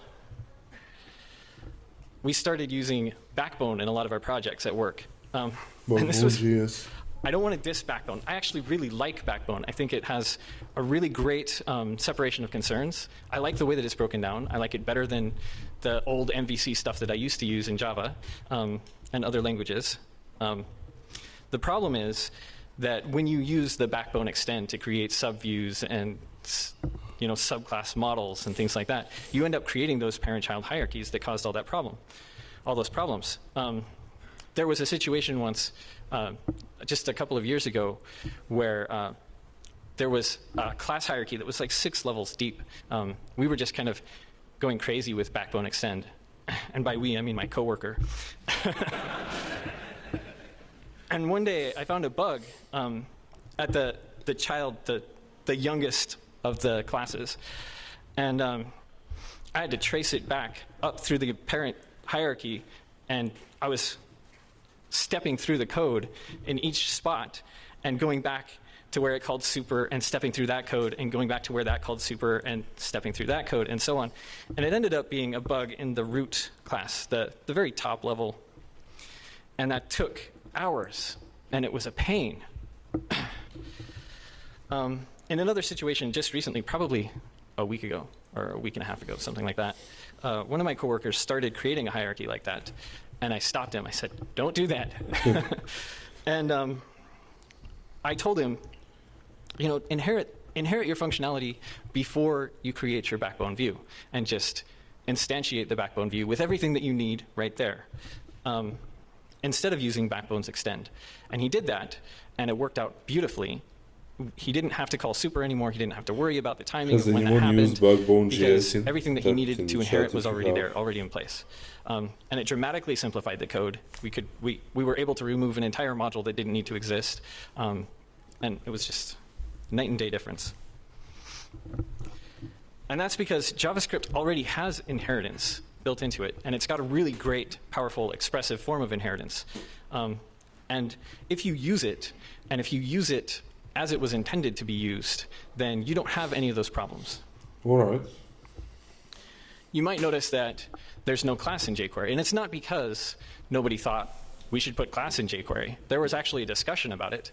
we started using Backbone in a lot of our projects at work. And this was, Backbone.js. I don't want to diss Backbone. I actually really like Backbone. I think it has a really great separation of concerns. I like the way that it's broken down. I like it better than the old MVC stuff that I used to use in Java and other languages. The problem is that when you use the Backbone extend to create subviews and subclass models and things like that, you end up creating those parent-child hierarchies that caused all those problems. There was a situation once, just a couple of years ago, where there was a class hierarchy that was like 6 levels deep. We were just kind of going crazy with Backbone Extend. And by we, I mean my coworker. And one day I found a bug at the youngest of the classes. And I had to trace it back up through the parent hierarchy, and I was stepping through the code in each spot and going back to where it called super and stepping through that code and going back to where that called super and stepping through that code and so on. And it ended up being a bug in the root class, the very top level. And that took hours, and it was a pain. In another situation just recently, probably a week ago or a week and a half ago, something like that, one of my coworkers started creating a hierarchy like that. And I stopped him. I said, "Don't do that." And I told him, inherit your functionality before you create your Backbone view, and just instantiate the Backbone view with everything that you need right there, instead of using Backbone's extend. And he did that, and it worked out beautifully. He didn't have to call super anymore. He didn't have to worry about the timing of when that happened, because everything that he needed to inherit was already there, already in place. And it dramatically simplified the code. We were able to remove an entire module that didn't need to exist, and it was just night and day difference. And that's because JavaScript already has inheritance built into it, and it's got a really great, powerful, expressive form of inheritance. And if you use it, and if you use it as it was intended to be used, then you don't have any of those problems. All right. You might notice that there's no class in jQuery, and it's not because nobody thought we should put class in jQuery. There was actually a discussion about it.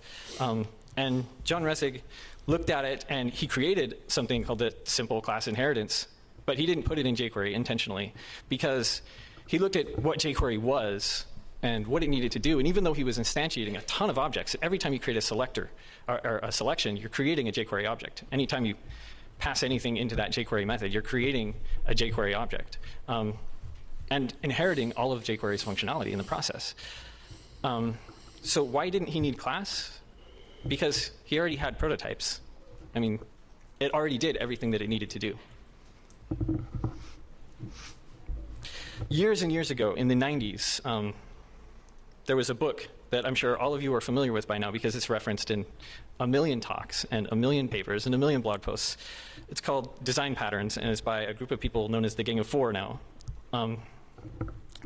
And John Resig looked at it, and he created something called the simple class inheritance, but he didn't put it in jQuery intentionally, because he looked at what jQuery was and what it needed to do. And even though he was instantiating a ton of objects, every time you create a selector or a selection, you're creating a jQuery object. Anytime you pass anything into that jQuery method, you're creating a jQuery object, and inheriting all of jQuery's functionality in the process. So why didn't he need class? Because he already had prototypes. I mean, it already did everything that it needed to do. Years and years ago, in the 90s, there was a book that I'm sure all of you are familiar with by now because it's referenced in a million talks and a million papers and a million blog posts. It's called Design Patterns, and it's by a group of people known as the Gang of Four now.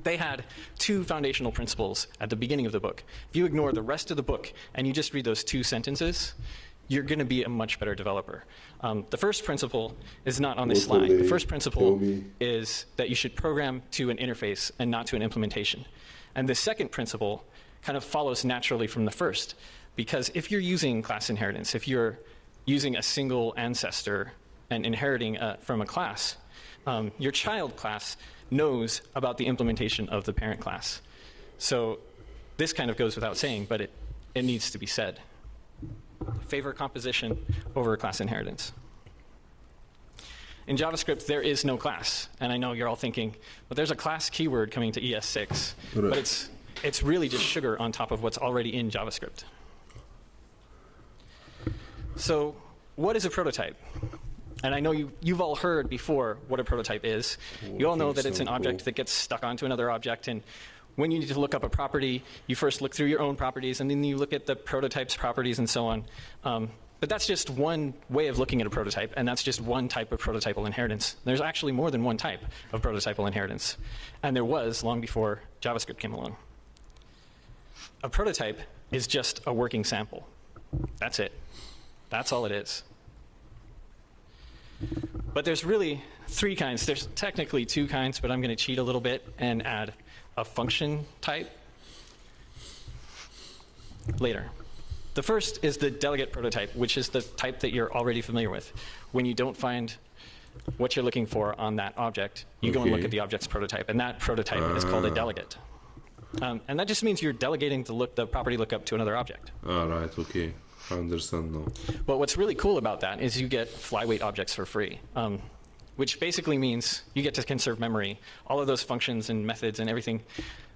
They had two foundational principles at the beginning of the book. If you ignore the rest of the book and you just read those two sentences, you're going to be a much better developer. The first principle is not on this slide. The first principle is that you should program to an interface and not to an implementation. And the second principle kind of follows naturally from the first, because if you're using class inheritance, if you're using a single ancestor and inheriting from a class, your child class knows about the implementation of the parent class. So this kind of goes without saying, but it needs to be said. Favor composition over class inheritance. In JavaScript, there is no class. And I know you're all thinking, but there's a class keyword coming to ES6. Right. But it's really just sugar on top of what's already in JavaScript. So what is a prototype? And I know you've all heard before what a prototype is. You all know that it's an object that gets stuck onto another object. And when you need to look up a property, you first look through your own properties, and then you look at the prototype's properties and so on. But that's just one way of looking at a prototype, and that's just one type of prototypal inheritance. There's actually more than one type of prototypal inheritance, and there was long before JavaScript came along. A prototype is just a working sample. That's it. That's all it is. But there's really three kinds. There's technically two kinds, but I'm going to cheat a little bit and add a function type later. The first is the delegate prototype, which is the type that you're already familiar with. When you don't find what you're looking for on that object, you go and look at the object's prototype, and that prototype is called a delegate. And that just means you're delegating the property lookup to another object. All right, okay. I understand now. But what's really cool about that is you get flyweight objects for free, which basically means you get to conserve memory. All of those functions and methods and everything,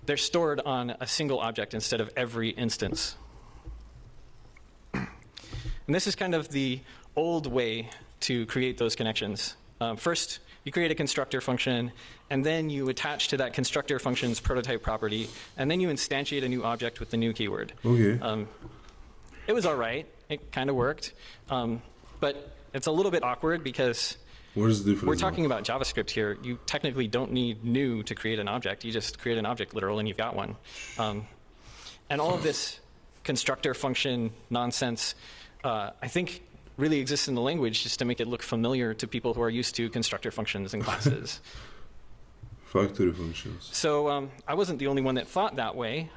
they're stored on a single object instead of every instance. And this is kind of the old way to create those connections. First, you create a constructor function, and then you attach to that constructor function's prototype property, and then you instantiate a new object with the new keyword. Okay. It was all right. It kind of worked. But it's a little bit awkward because Where's the difference? we're talking about JavaScript here. You technically don't need new to create an object. You just create an object literal and you've got one. And all of this constructor function nonsense, I think, really exists in the language just to make it look familiar to people who are used to constructor functions and classes. Factory functions. So I wasn't the only one that thought that way.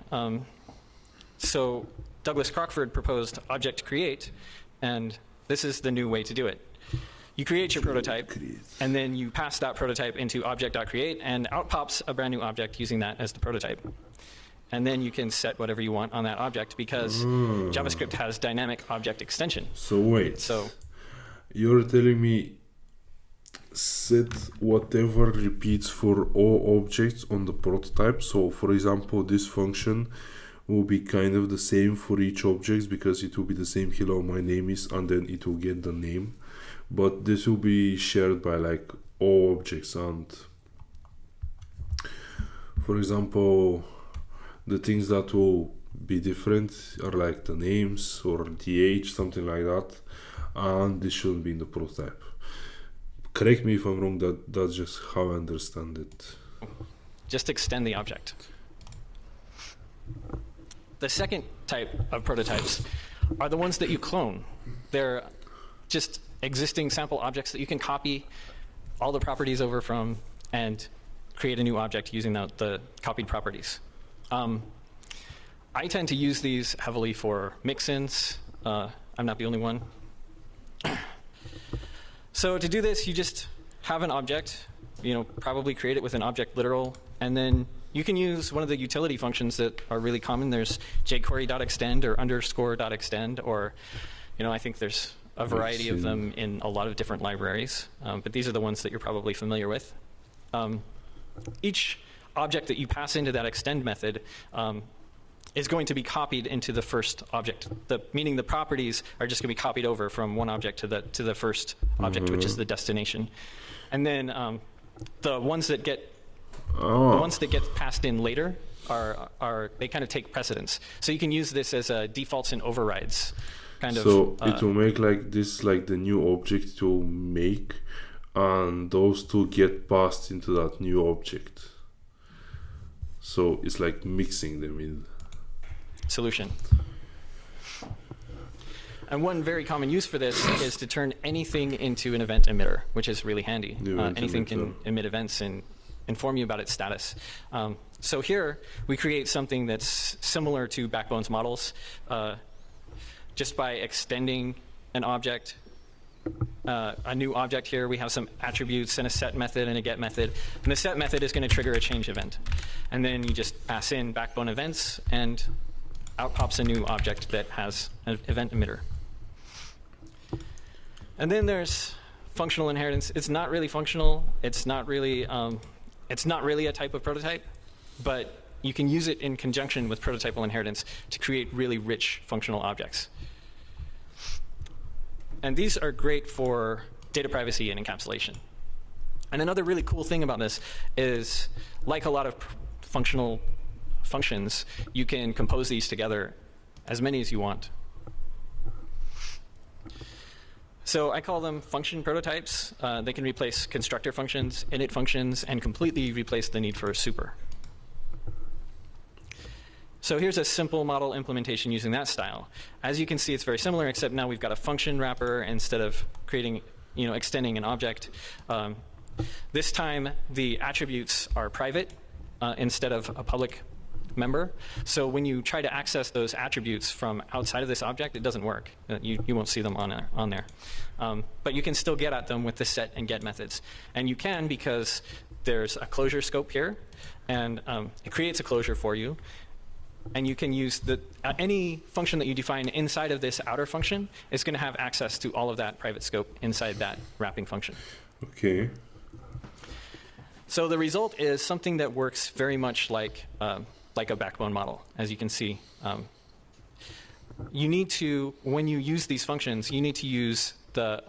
So Douglas Crockford proposed object create, and this is the new way to do it. You create your prototype, and then you pass that prototype into object.create, and out pops a brand new object using that as the prototype. And then you can set whatever you want on that object because JavaScript has dynamic object extension. So wait. So You're telling me set whatever repeats for all objects on the prototype. So for example, this function will be kind of the same for each object because it will be the same hello my name is, and then it will get the name. But this will be shared by like all objects, and for example, the things that will be different are like the names or the age, something like that, and this shouldn't be in the prototype. Correct me if I'm wrong, that's just how I understand it. just extend the object. The second type of prototypes are the ones that you clone. They're just existing sample objects that you can copy all the properties over from and create a new object using the copied properties. I tend to use these heavily for mix-ins. I'm not the only one. So to do this, you just have an object, probably create it with an object literal, and then you can use one of the utility functions that are really common. There's jQuery.extend or _.extend, or I think there's a variety of them in a lot of different libraries, but these are the ones that you're probably familiar with. Each object that you pass into that extend method is going to be copied into the first object. Meaning the properties are just going to be copied over from one object to the first object, which is the destination. And then the ones that get passed in later they kind of take precedence. So you can use this as defaults and overrides, kind of. So it will make like this, like the new object to make, and those two get passed into that new object. So it's like mixing them in. Solution. And one very common use for this is to turn anything into an event emitter, which is really handy. Anything can emit events and inform you about its status. So here we create something that's similar to Backbone's models, just by extending an object, a new object here. We have some attributes and a set method and a get method. And the set method is going to trigger a change event. And then you just pass in Backbone events, and out pops a new object that has an event emitter. And then there's functional inheritance. It's not really functional. It's not really a type of prototype, but you can use it in conjunction with prototypal inheritance to create really rich functional objects. And these are great for data privacy and encapsulation. And another really cool thing about this is, like a lot of functional functions, you can compose these together, as many as you want. So I call them function prototypes. They can replace constructor functions, init functions, and completely replace the need for a super. So here's a simple model implementation using that style. As you can see, it's very similar, except now we've got a function wrapper instead of creating, extending an object. This time, the attributes are private instead of a public member. So when you try to access those attributes from outside of this object, it doesn't work. You won't see them on there. But you can still get at them with the set and get methods. And you can, because there's a closure scope here, and it creates a closure for you. And you can use any function that you define inside of this outer function is going to have access to all of that private scope inside that wrapping function. Okay. So the result is something that works very much like a Backbone model, as you can see. You need to, when you use these functions, you need to use the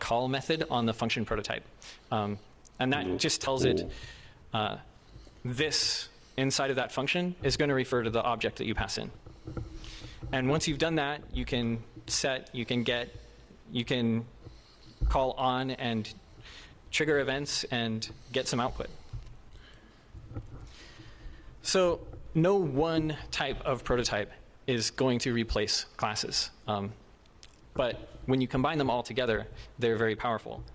.call method on the function prototype. And that just tells it this inside of that function is going to refer to the object that you pass in. And once you've done that, you can set, you can call on and trigger events and get some output. So no one type of prototype is going to replace classes. But when you combine them all together, they're very powerful.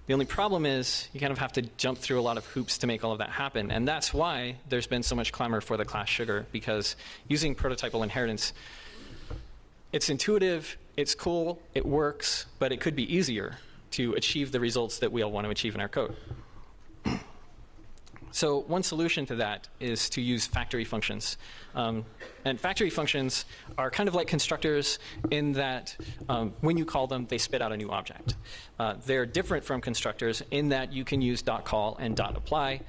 The only problem is you kind of have to jump through a lot of hoops to make all of that happen. And that's why there's been so much clamor for the class sugar, because using prototypal inheritance, it's intuitive, it's cool, it works, but it could be easier to achieve the results that we all want to achieve in our code. So one solution to that is to use factory functions. And factory functions are kind of like constructors in that when you call them, they spit out a new object. They're different from constructors in that you can use .call and .apply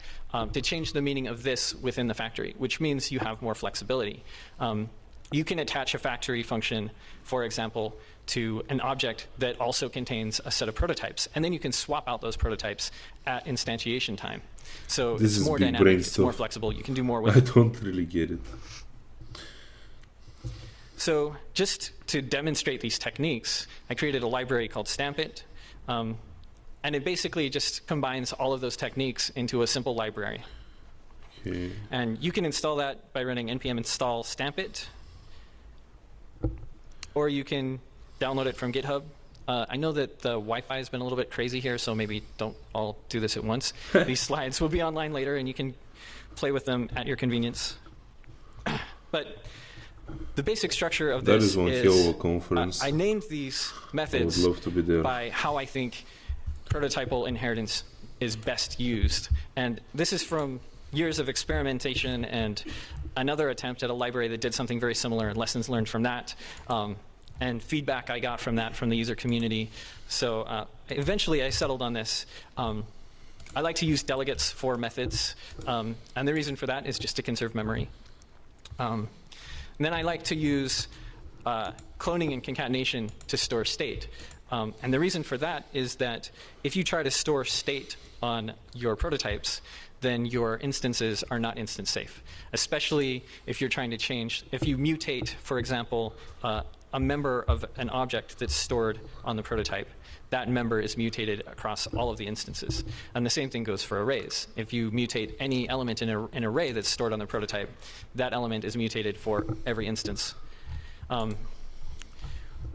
to change the meaning of this within the factory, which means you have more flexibility. You can attach a factory function, for example, to an object that also contains a set of prototypes, and then you can swap out those prototypes at instantiation time. So This it's is more big dynamic, brain it's stuff. more flexible, you can do more with I it. don't really get it. So just to demonstrate these techniques, I created a library called Stampit, and it basically just combines all of those techniques into a simple library. Okay. And you can install that by running npm install Stampit, or you can download it from GitHub. I know that the Wi-Fi has been a little bit crazy here, so maybe don't all do this at once. These slides will be online later, and you can play with them at your convenience. But the basic structure of That this is one hell of a conference. I named these methods love to be there. by how I think prototypal inheritance is best used. And this is from years of experimentation and another attempt at a library that did something very similar and lessons learned from that. And feedback I got from that from the user community. So eventually I settled on this. I like to use delegates for methods. And the reason for that is just to conserve memory. And then I like to use cloning and concatenation to store state. And the reason for that is that if you try to store state on your prototypes, then your instances are not instance safe, especially if you're trying to change, if you mutate, for example, a member of an object that's stored on the prototype, that member is mutated across all of the instances. And the same thing goes for arrays. If you mutate any element in an array that's stored on the prototype, that element is mutated for every instance.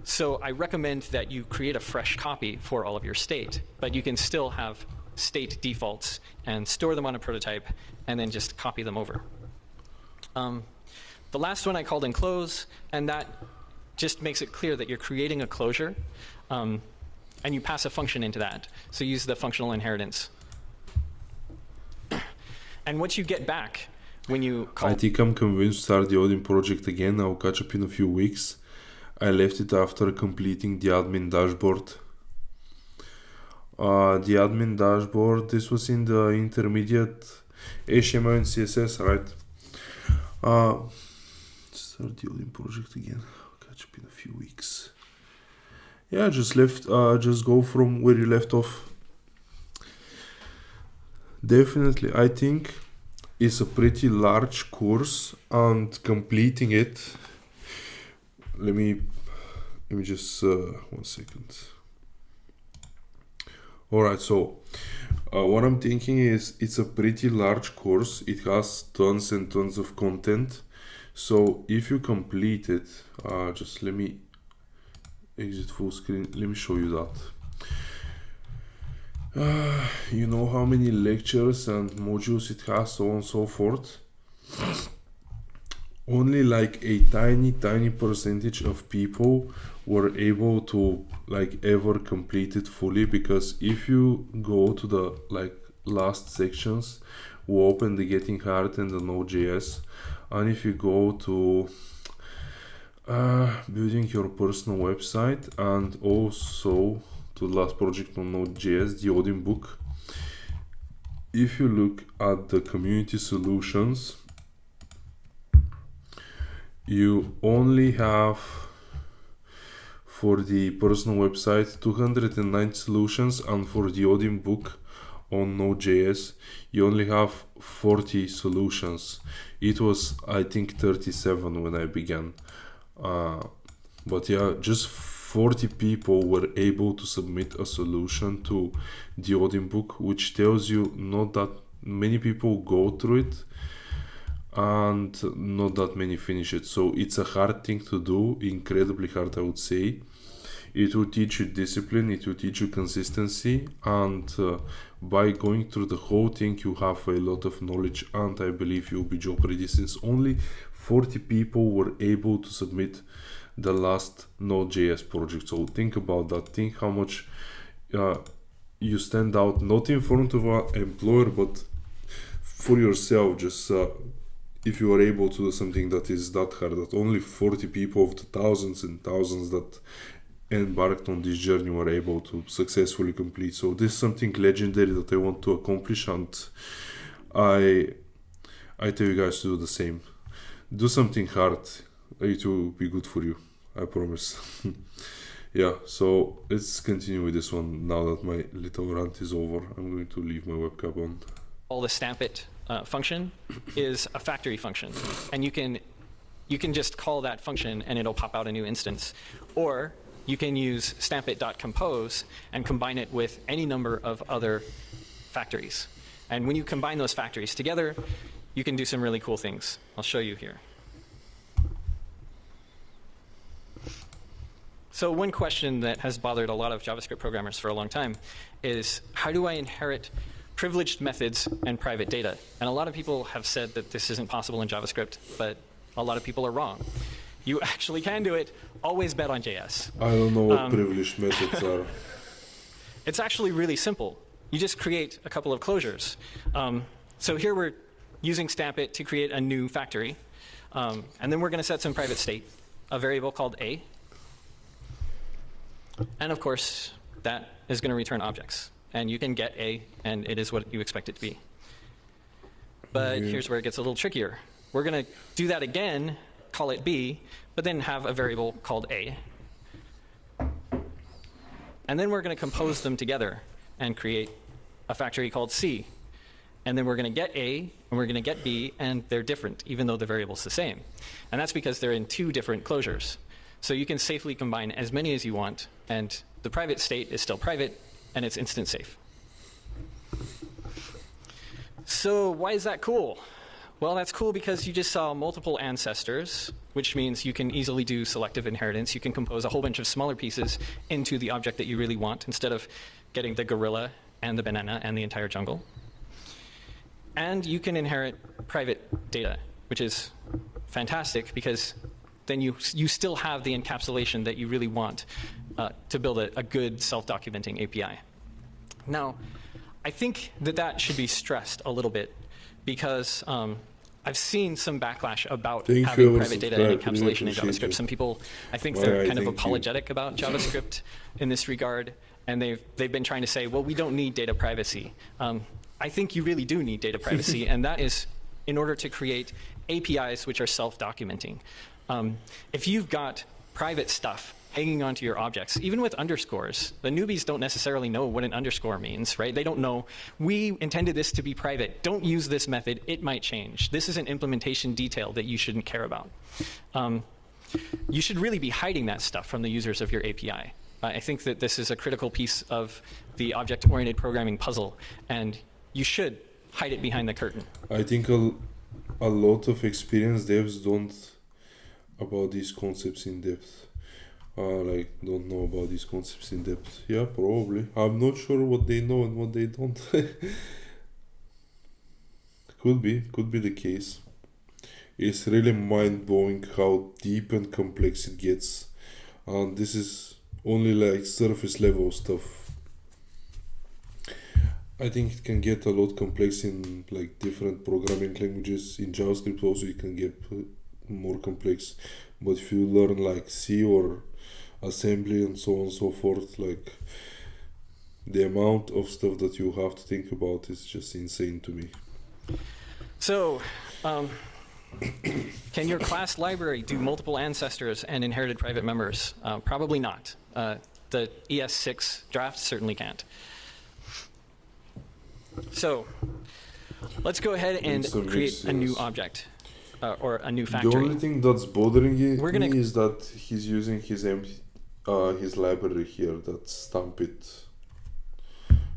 So I recommend that you create a fresh copy for all of your state, but you can still have state defaults and store them on a prototype and then just copy them over. The last one I called enclose, and that just makes it clear that you're creating a closure, and you pass a function into that. So use the functional inheritance. And what you get back when you call... I think I'm convinced to start the Odin project again. I'll catch up in a few weeks. I left it after completing the admin dashboard. The admin dashboard, this was in the intermediate HTML and CSS, right? Start the Odin project again. I'll catch up in a few weeks. Yeah, just go from where you left off. Definitely, I think it's a pretty large course, and completing it. Let me just 1 second. Alright, so what I'm thinking is it's a pretty large course. It has tons and tons of content. So if you complete it, just let me exit full screen. Let me show you that. You know how many lectures and modules it has, so on and so forth. Only like a tiny percentage of people were able to ever complete it fully, because if you go to the last sections, we open the Getting Hard and the Node.js, and if you go to building your personal website, and also to the last project on Node.js, the Odin book, if you look at the community solutions, you only have, for the personal website, 209 solutions, and for the Odin book on Node.js, you only have 40 solutions. It was, I think, 37 when I began. But yeah, just 40 people were able to submit a solution to the Odin book, which tells you not that many people go through it, and not that many finish it. So it's a hard thing to do, incredibly hard, I would say. It will teach you discipline, it will teach you consistency, and by going through the whole thing, you have a lot of knowledge, and I believe you'll be job ready, since only 40 people were able to submit the last Node.js project. So think about that. Think how much you stand out, not in front of an employer, but for yourself. Just if you are able to do something that is that hard, that only 40 people of the thousands and thousands that embarked on this journey were able to successfully complete. So this is something legendary that I want to accomplish, and I tell you guys to do the same. Do something hard. It will be good for you, I promise. Yeah, so let's continue with this one now that my little rant is over. I'm going to leave my webcam on. All the stamp it function is a factory function, and you can just call that function and it'll pop out a new instance. Or you can use stampit.compose and combine it with any number of other factories. And when you combine those factories together, you can do some really cool things. I'll show you here. So one question that has bothered a lot of JavaScript programmers for a long time is, how do I inherit privileged methods and private data? And a lot of people have said that this isn't possible in JavaScript, but a lot of people are wrong. You actually can do it. Always bet on JS. I don't know what privileged methods are. It's actually really simple. You just create a couple of closures. So here we're using stampit to create a new factory. And then we're going to set some private state, a variable called a. And of course, that is going to return objects. And you can get a, and it is what you expect it to be. But here's where it gets a little trickier. We're going to do that again, call it b, but then have a variable called a. And then we're going to compose them together and create a factory called C. And then we're going to get A, and we're going to get B, and they're different, even though the variable's the same. And that's because they're in two different closures. So you can safely combine as many as you want, and the private state is still private, and it's instant safe. So why is that cool? Well, that's cool because you just saw multiple ancestors, which means you can easily do selective inheritance. You can compose a whole bunch of smaller pieces into the object that you really want, instead of getting the gorilla and the banana and the entire jungle. And you can inherit private data, which is fantastic because then you still have the encapsulation that you really want to build a good self-documenting API. Now, I think that should be stressed a little bit because I've seen some backlash about having private data and encapsulation in JavaScript. Some people, I think they're kind of apologetic about JavaScript in this regard, and they've been trying to say, well, we don't need data privacy. I think you really do need data privacy, and that is in order to create APIs which are self-documenting. If you've got private stuff hanging onto your objects, even with underscores, the newbies don't necessarily know what an underscore means, right? They don't know, we intended this to be private. Don't use this method, it might change. This is an implementation detail that you shouldn't care about. You should really be hiding that stuff from the users of your API. I think that this is a critical piece of the object-oriented programming puzzle, and you should hide it behind the curtain. I think a lot of experienced devs don't about these concepts in depth. Don't know about these concepts in depth. Yeah, probably. I'm not sure what they know and what they don't. Could be the case. It's really mind-blowing how deep and complex it gets. And this is only like surface level stuff. I think it can get a lot complex in like different programming languages. In JavaScript also it can get more complex. But if you learn like C or assembly and so on and so forth, like the amount of stuff that you have to think about is just insane to me. So, can your class library do multiple ancestors and inherited private members? Probably not. The ES6 draft certainly can't. So, let's go ahead and create a new object. Or a new factory. The only thing that's bothering me is that he's using his library here, that stamp it,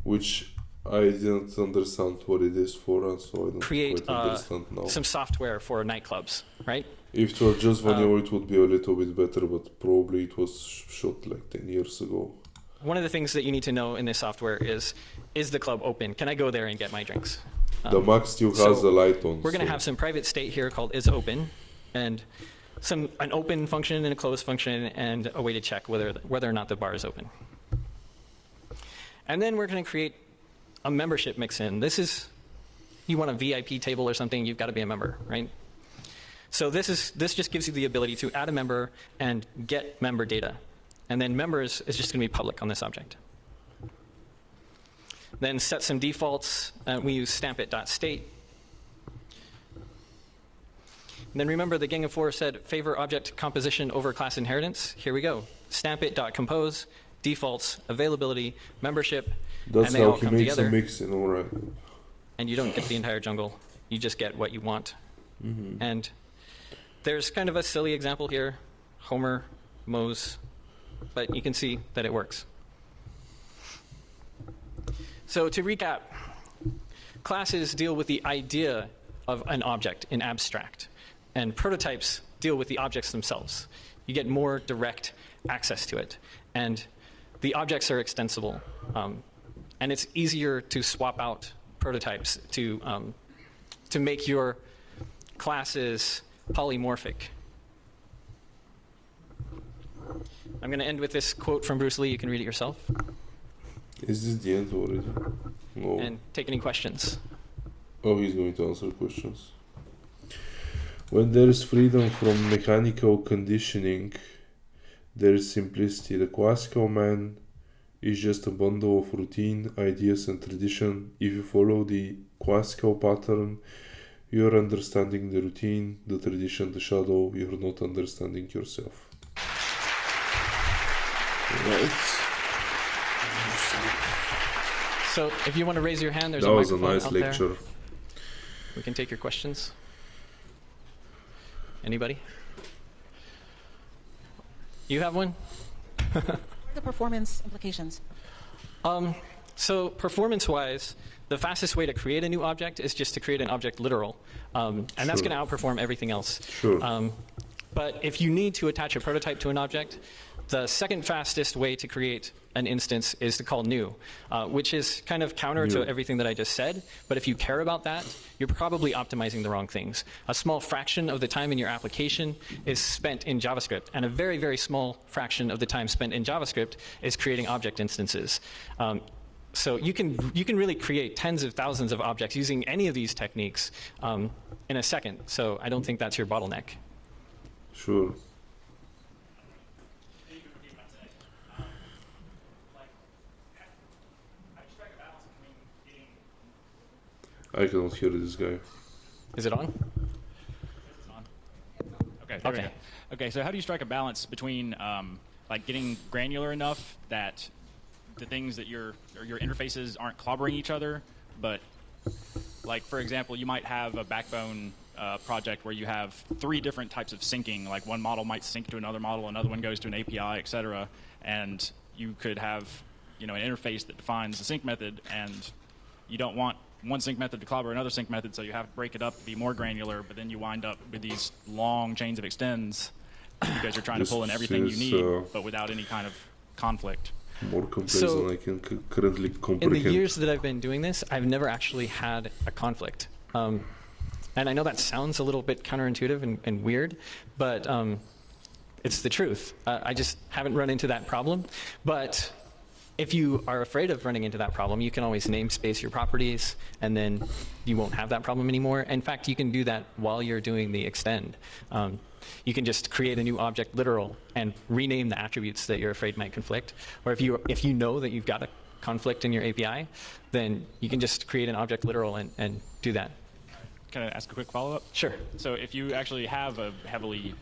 which I didn't understand what it is for, and so I don't quite understand now. Some software for nightclubs, right? If it were just vanilla, it would be a little bit better, but probably it was shot like 10 years ago. One of the things that you need to know in this software is the club open? Can I go there and get my drinks? The Mac still has the light on. We're going to have some private state here called isOpen, and an open function and a close function, and a way to check whether or not the bar is open. And then we're going to create a membership mix-in. This is, you want a VIP table or something, you've got to be a member, right? So this just gives you the ability to add a member and get member data. And then members is just going to be public on this object. Then set some defaults. We use stampit.state. And then remember the Gang of Four said favor object composition over class inheritance. Here we go. Stampit.compose, defaults, availability, membership, That's and they how all he come makes together. a mix in, all right. And you don't get the entire jungle. You just get what you want. Mm-hmm. And there's kind of a silly example here. Homer mows. But you can see that it works. So to recap, classes deal with the idea of an object in abstract, and prototypes deal with the objects themselves. You get more direct access to it, and the objects are extensible, and it's easier to swap out prototypes to make your classes polymorphic. I'm going to end with this quote from Bruce Lee. You can read it yourself. Is this the end already? No. And take any questions. Oh, he's going to answer questions. When there is freedom from mechanical conditioning, there is simplicity. The classical man is just a bundle of routine, ideas, and tradition. If you follow the classical pattern, you are understanding the routine, the tradition, the shadow. You are not understanding yourself. Right. So if you want to raise your hand, there's That a was a microphone nice out lecture. there. We can take your questions. Anybody? You have one? The performance implications. So performance-wise, the fastest way to create a new object is just to create an object literal. And that's Sure. going to outperform everything else. Sure. But if you need to attach a prototype to an object, the second fastest way to create an instance is to call new, which is kind of counter to everything that I just said. But if you care about that, you're probably optimizing the wrong things. A small fraction of the time in your application is spent in JavaScript, and a very, very small fraction of the time spent in JavaScript is creating object instances. So you can really create tens of thousands of objects using any of these techniques in a second. So I don't think that's your bottleneck. Sure. I cannot hear this guy. Is it on? Okay. There we Okay. go. Okay. So how do you strike a balance between like getting granular enough that the things that your interfaces aren't clobbering each other, but like for example, you might have a backbone project where you have 3 different types of syncing. Like one model might sync to another model, another one goes to an API, etc. And you could have an interface that defines the sync method, and you don't want one sync method to clobber another sync method, so you have to break it up to be more granular, but then you wind up with these long chains of extends because you're trying to pull in everything you need, but without any kind of conflict. More complex So, than I can currently In comprehend. the years that I've been doing this, I've never actually had a conflict. And I know that sounds a little bit counterintuitive and weird, but it's the truth. I just haven't run into that problem. But if you are afraid of running into that problem, you can always namespace your properties, and then you won't have that problem anymore. In fact, you can do that while you're doing the extend. You can just create a new object literal and rename the attributes that you're afraid might conflict. Or if you know that you've got a conflict in your API, then you can just create an object literal and do that. Can I ask a quick follow-up? Sure. So if you actually have a heavily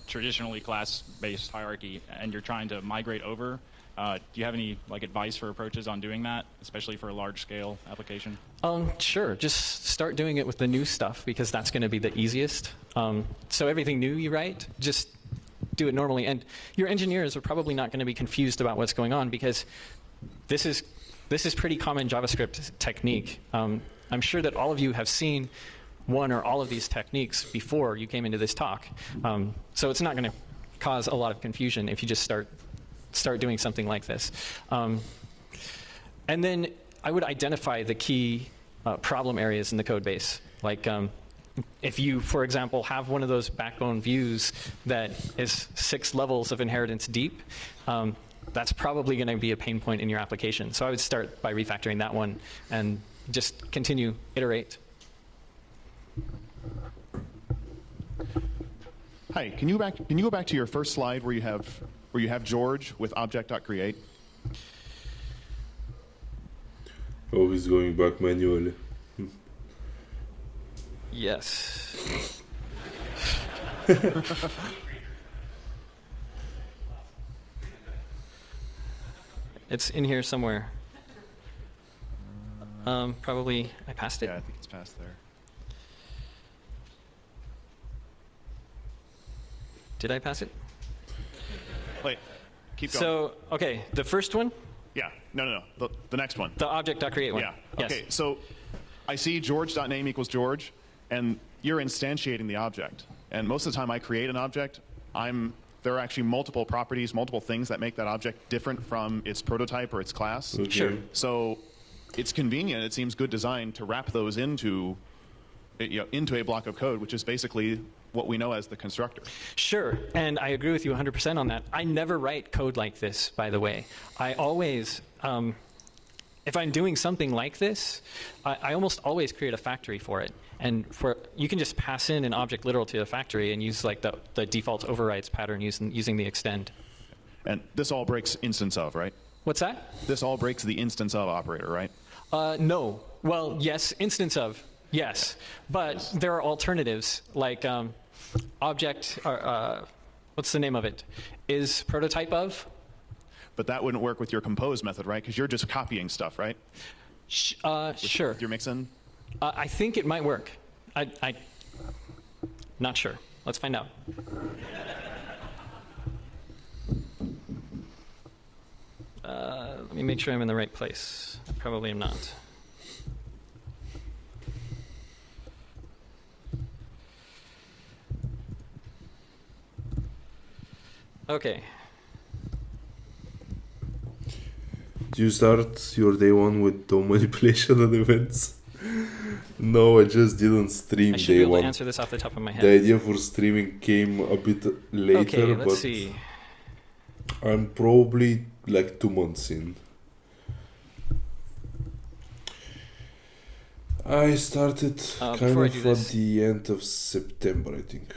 traditionally class-based hierarchy and you're trying to migrate over, do you have any advice for approaches on doing that, especially for a large-scale application? Sure. Just start doing it with the new stuff, because that's going to be the easiest. So everything new you write, just do it normally. And your engineers are probably not going to be confused about what's going on, because this is pretty common JavaScript technique. I'm sure that all of you have seen one or all of these techniques before you came into this talk. So it's not going to cause a lot of confusion if you just start doing something like this. And then I would identify the key problem areas in the code base. Like if you, for example, have one of those backbone views that is 6 levels of inheritance deep, that's probably going to be a pain point in your application. So I would start by refactoring that one and just continue, iterate. Hi, can you go back to your first slide where you have George with object.create? Oh, he's going back manually. Yes. It's in here somewhere. Probably I passed it. Yeah, I think it's past there. Did I pass it? Wait, keep going. So, okay, the first one, Yeah, no. The next one. the object.create one. Yeah. Yes. Okay, so I see George.name equals George, and you're instantiating the object. And most of the time I create an object, there are actually multiple properties, multiple things that make that object different from its prototype or its class. Okay. Sure. So it's convenient, it seems good design to wrap those into a block of code, which is basically what we know as the constructor. Sure, and I agree with you 100% on that. I never write code like this, by the way. I always, if I'm doing something like this, I almost always create a factory for it. And you can just pass in an object literal to a factory and use like the default overrides pattern using the extend. And this all breaks instance of, right? What's that? This all breaks the instance of operator, right? No. Well, yes, instance of, yes. But there are alternatives, like object, what's the name of it? Is prototype of? But that wouldn't work with your compose method, right? Because you're just copying stuff, right? Sure. With your mixin? I think it might work. I not sure. Let's find out. Let me make sure I'm in the right place. I probably am not. Okay. Do you start your day one with DOM manipulation and events? No, I just didn't stream I should day be able one. to answer this off the top of my head. The idea for streaming came a bit later, Okay, but let's see. I'm probably like 2 months in. I started kind before I of do at this- the end of September, I think.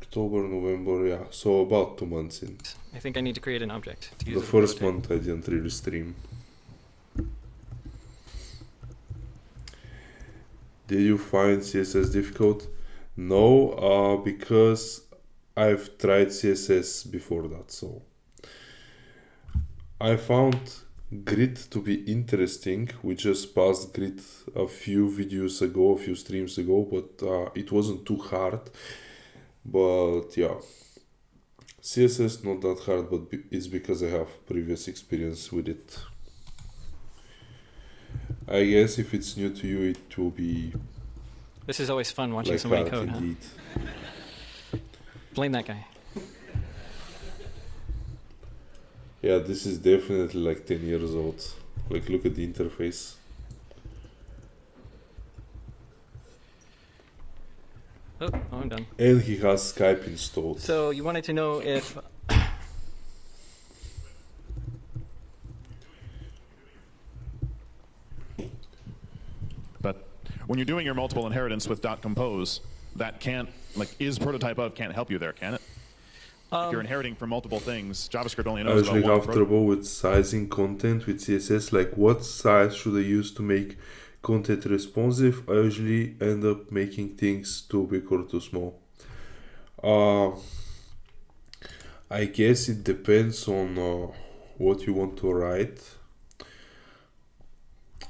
October, November, yeah. So about 2 months in. I think I need to create an object to use The as a first prototype. month I didn't really stream. Did you find CSS difficult? No, because I've tried CSS before that, so I found Grid to be interesting. We just passed Grid a few videos ago, a few streams ago, but it wasn't too hard. But yeah, CSS not that hard, but it's because I have previous experience with it. I guess if it's new to you, it will be This is always fun watching like somebody hard code, huh? indeed. Blame that guy. Yeah, this is definitely like 10 years old. Like, look at the interface. Oh, I'm done. And he has Skype installed. So you wanted to know if But when you're doing your multiple inheritance with .compose, that can't, like, is prototype of can't help you there, can it? If you're inheriting from multiple things, JavaScript only I knows usually about one have trouble with sizing content with CSS. Like, what size should I use to make content responsive? I usually end up making things too big or too small. I guess it depends on what you want to write.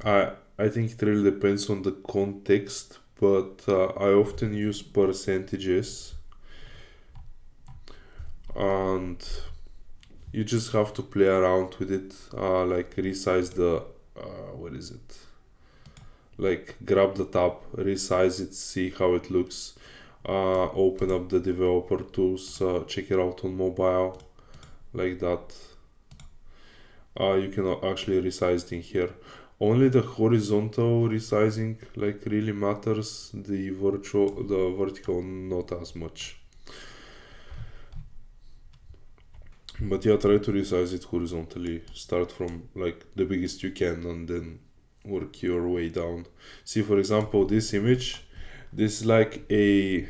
I think it really depends on the context, but I often use percentages, and you just have to play around with it, like resize the what is it, like grab the tab, resize it, see how it looks, open up the developer tools, check it out on mobile, like that. You can actually resize it in here. Only the horizontal resizing like really matters, the vertical not as much. But yeah, try to resize it horizontally. Start from like the biggest you can and then work your way down. See, for example, this image, this is like a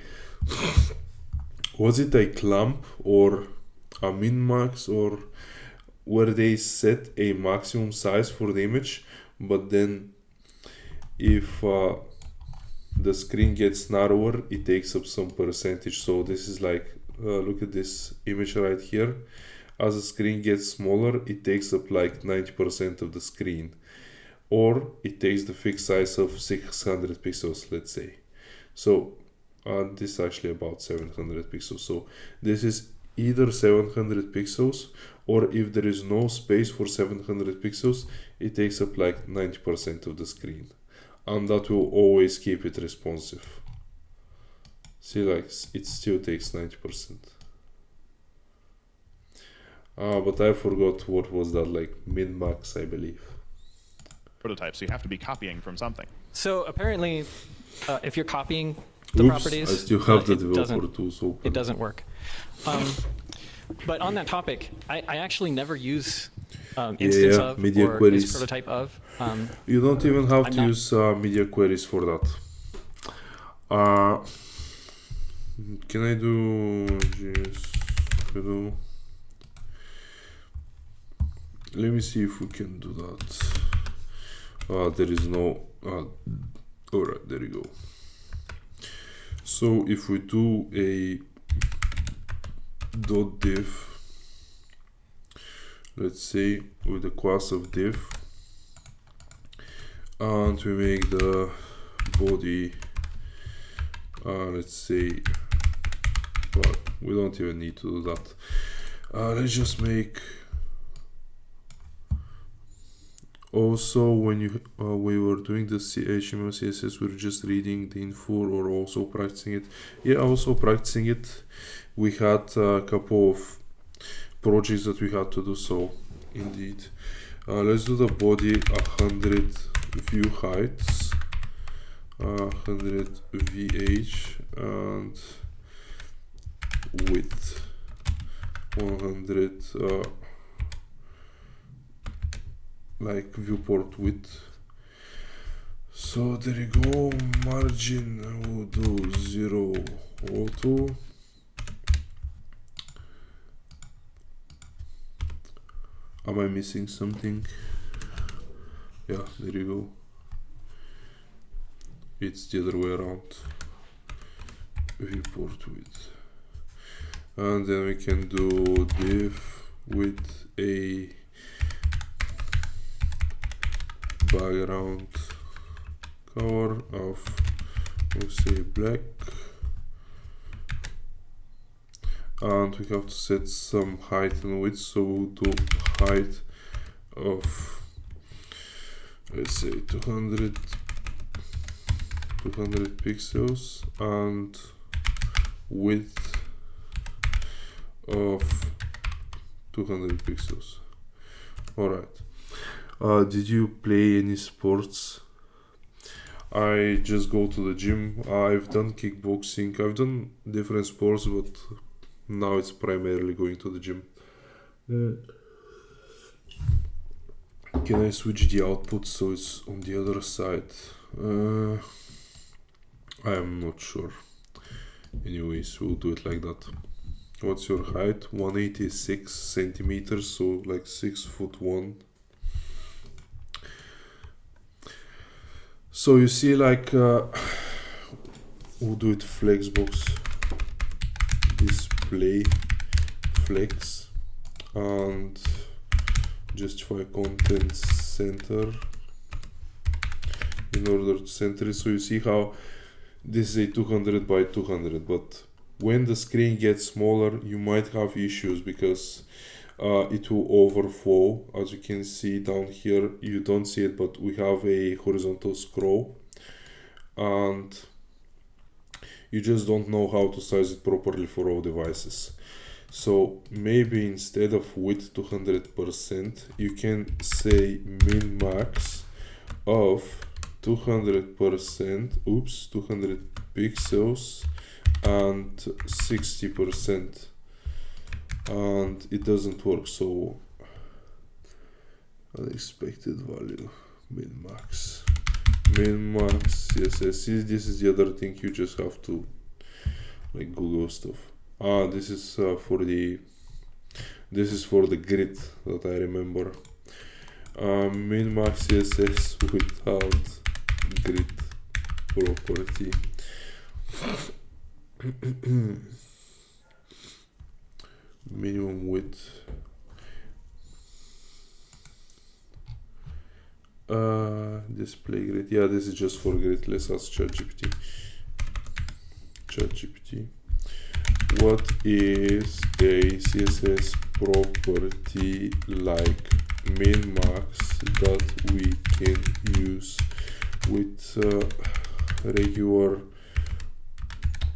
was it a clamp or a min-max, or where they set a maximum size for the image, but then if the screen gets narrower, it takes up some percentage. So this is like, look at this image right here. As the screen gets smaller, it takes up like 90% of the screen, or it takes the fixed size of 600 pixels, let's say. So this is actually about 700 pixels. So this is either 700 pixels, or if there is no space for 700 pixels, it takes up like 90% of the screen, and that will always keep it responsive. See, like it still takes 90%. But I forgot what was that, like min-max, I believe. prototype, so you have to be copying from something. so. Apparently, if you're copying the Oops, properties, I still have the it developer doesn't- tools open. It doesn't work. But on that topic, I actually never use instance yeah, of media or queries. is prototype of. You don't even have I'm to not- use media queries for that. Can I do JS? Let me see if we can do that. There is no. Alright, there you go. So if we do a .div, let's say with the class of div, and we make the body, let's say, well, we don't even need to do that. Let's just make, also when we were doing the HTML CSS, we were just reading the info or also practicing it. Yeah, also practicing it. We had a couple of projects that we had to do, so indeed. Let's do the body 100 view heights, 100 VH, and width 100, like viewport width. So there you go. Margin we'll do 0 auto. Am I missing something? Yeah, there you go. It's the other way around. Viewport width. And then we can do div with a background color of, we'll say, black. And we have to set some height and width, so we'll do height of, let's say, 200 pixels, and width of 200 pixels. Alright. Did you play any sports? I just go to the gym. I've done kickboxing. I've done different sports, but now it's primarily going to the gym. Can I switch the output so it's on the other side? I am not sure. Anyways, we'll do it like that. What's your height? 186 centimeters, so like 6'1". So you see, like, we'll do it flexbox, display flex, and justify content center in order to center it. So you see how this is a 200 by 200, but when the screen gets smaller, you might have issues because it will overflow. As you can see down here, you don't see it, but we have a horizontal scroll, and you just don't know how to size it properly for all devices. So maybe instead of width 200%, you can say min max of 200%, 200 pixels and 60%, and it doesn't work. So unexpected value, min max CSS. This is the other thing, you just have to like Google stuff. This is for the grid that I remember. Min max CSS without grid property. Minimum width. Display grid. Yeah, this is just for grid. Let's ask ChatGPT. What is a CSS property like min max that we can use with regular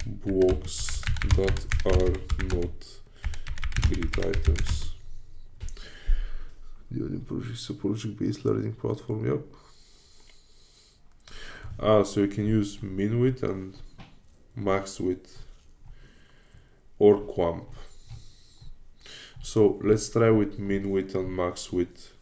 blocks that are not grid items? The only project is a project-based learning platform. Yep. So you can use min width and max width, or quamp. So let's try with min width and max width.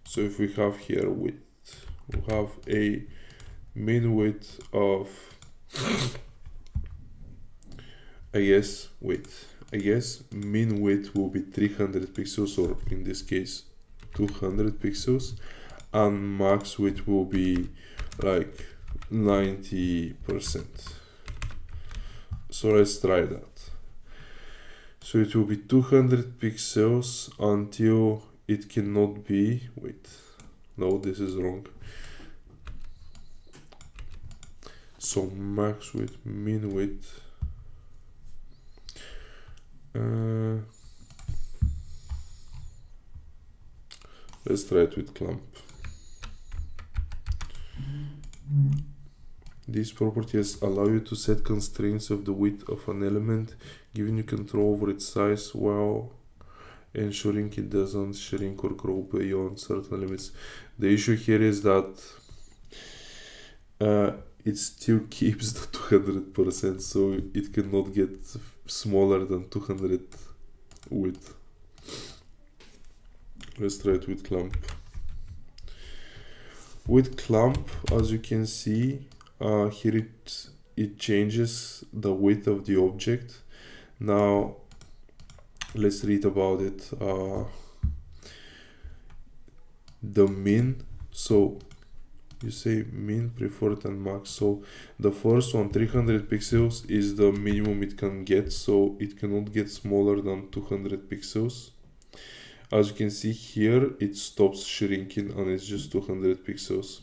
So if we have here width, we have a min width of, I guess min width will be 300 pixels, or in this case 200 pixels, and max width will be like 90%. So let's try that. So it will be 200 pixels until it cannot be, wait, no, this is wrong. So max width, min width. Let's try it with clamp. These properties allow you to set constraints of the width of an element, giving you control over its size while ensuring it doesn't shrink or grow beyond certain limits. The issue here is that it still keeps the 200%, so it cannot get smaller than 200 width. Let's try it with clamp. With clamp, as you can see, here it changes the width of the object. Now let's read about it. The min, so you say min, preferred and max. So the first one, 300 pixels, is the minimum it can get, so it cannot get smaller than 200 pixels. As you can see here, it stops shrinking and it's just 200 pixels.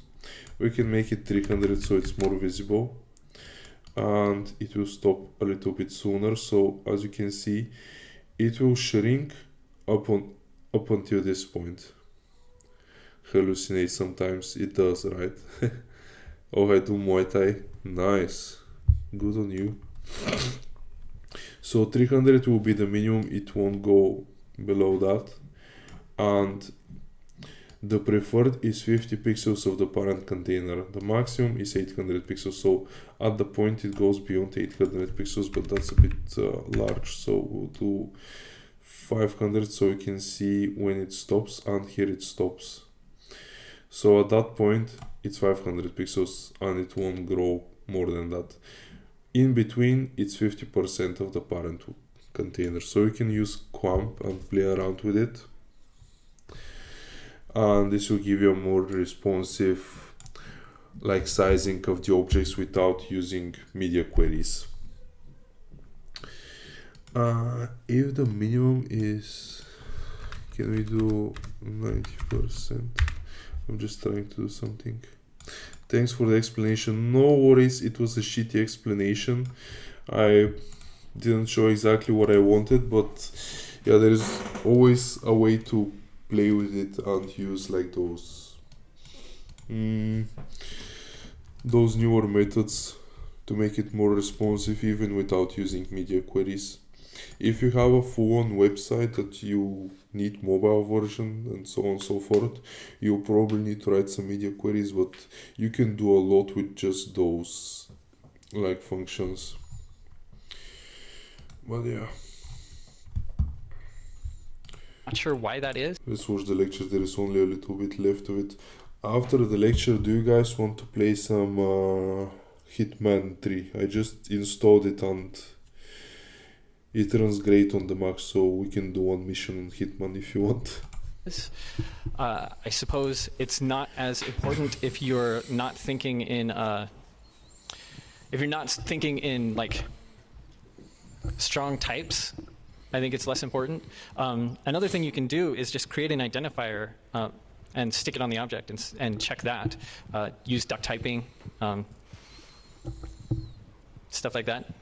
We can make it 300 so it's more visible, and it will stop a little bit sooner. So as you can see, it will shrink up until this point. Hallucinate sometimes, it does, right? Oh, I do Muay Thai. Nice, good on you. So 300 will be the minimum, it won't go below that. And the preferred is 50 pixels of the parent container. The maximum is 800 pixels. So at the point it goes beyond 800 pixels, but that's a bit large. So we'll do 500 so you can see when it stops, and here it stops. So at that point it's 500 pixels and it won't grow more than that. In between it's 50% of the parent container. So you can use clamp and play around with it. And this will give you a more responsive like sizing of the objects without using media queries. If the minimum is, can we do 90%? I'm just trying to do something. Thanks for the explanation. No worries, it was a shitty explanation. I didn't show exactly what I wanted, but yeah, there is always a way to play with it and use like those newer methods to make it more responsive even without using media queries. If you have a full-on website that you need mobile version and so on and so forth, you'll probably need to write some media queries, but you can do a lot with just those like functions. But yeah. Not sure why that is. Let's watch the lecture, there is only a little bit left of it. After the lecture, do you guys want to play some Hitman 3? I just installed it and it runs great on the Mac, so we can do one mission on Hitman if you want. I suppose it's not as important if you're not thinking in like strong types. I think it's less important. Another thing you can do is just create an identifier and stick it on the object and check that. Use duck typing, stuff like that.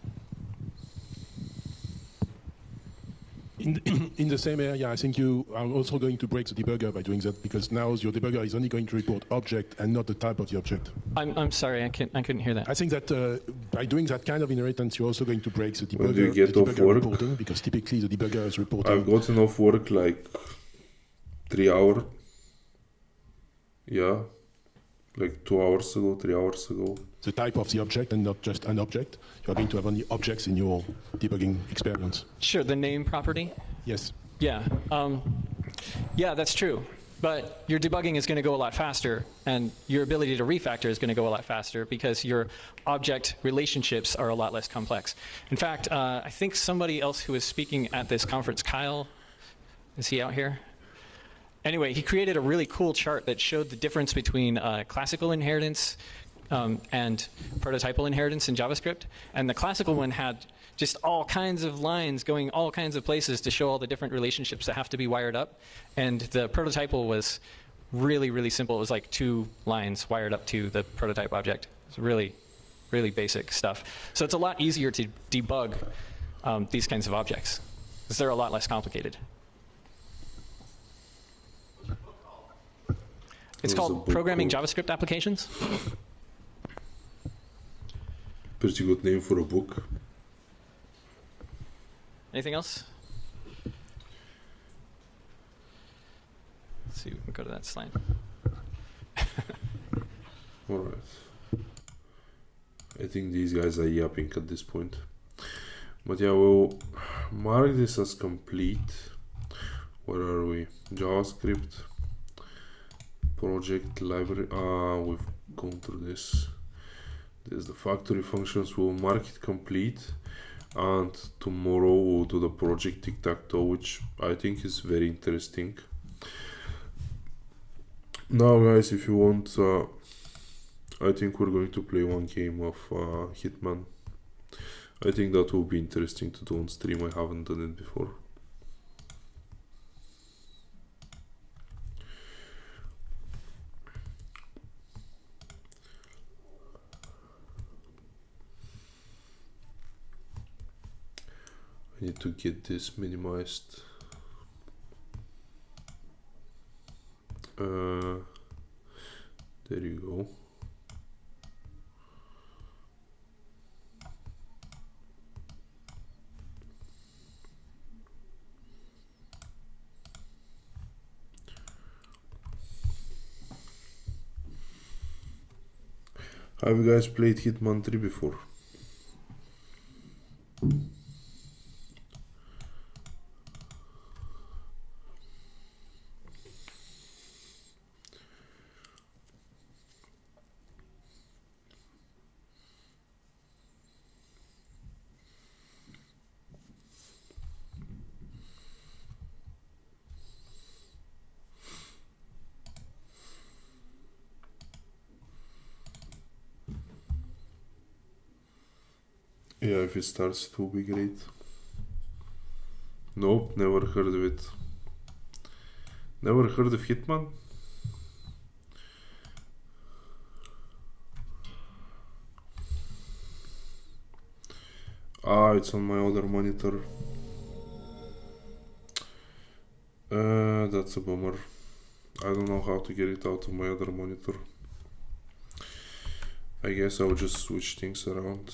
In the same area, I think you are also going to break the debugger by doing that, because now your debugger is only going to report object and not the type of the object. I'm sorry, I couldn't hear that. I think that by doing that kind of inheritance, you're also going to break the debugger, When do you get off work? reporting, because typically the debugger is reporting. I've gotten off work like 3 hours. Yeah, like 2 hours ago, 3 hours ago. The type of the object and not just an object. You're going to have only objects in your debugging experience. Sure, the name property. Yes. Yeah, yeah, that's true. But your debugging is going to go a lot faster, and your ability to refactor is going to go a lot faster because your object relationships are a lot less complex. In fact, I think somebody else who was speaking at this conference, Kyle, is he out here? Anyway, he created a really cool chart that showed the difference between classical inheritance and prototypal inheritance in JavaScript. And the classical one had just all kinds of lines going all kinds of places to show all the different relationships that have to be wired up. And the prototypal was really, really simple. It was like 2 lines wired up to the prototype object. It's really, really basic stuff. So it's a lot easier to debug these kinds of objects, because they're a lot less complicated. It's called Programming JavaScript Applications. Pretty good name for a book. Anything else? Let's see, we can go to that slide. Alright. I think these guys are yapping at this point. But yeah, we'll mark this as complete. Where are we? JavaScript. Project library. We've gone through this. There's the factory functions. We'll mark it complete. And tomorrow we'll do the project tic-tac-toe, which I think is very interesting. Now guys, if you want, I think we're going to play one game of Hitman. I think that will be interesting to do on stream. I haven't done it before. I need to get this minimized. There you go. Have you guys played Hitman 3 before? Yeah, if it starts, it will be great. Nope, never heard of it. Never heard of Hitman? It's on my other monitor. That's a bummer. I don't know how to get it out of my other monitor. I guess I'll just switch things around.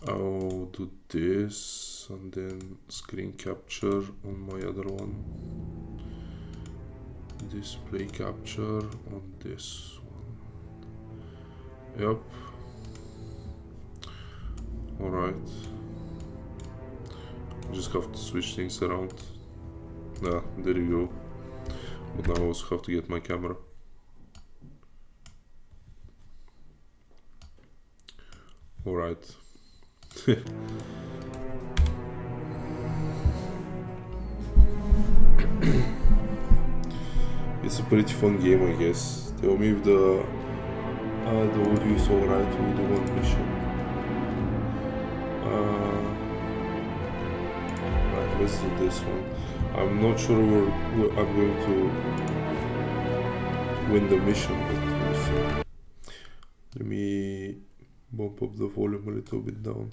I'll do this and then screen capture on my other one. Display capture on this one. Yep. Alright. Just have to switch things around. Ah, there you go. But now I also have to get my camera. Alright. It's a pretty fun game, I guess. Tell me if the audio is alright with the one mission. Right, let's do this one. I'm not sure I'm going to win the mission, but we'll see. Let me bump up the volume a little bit down.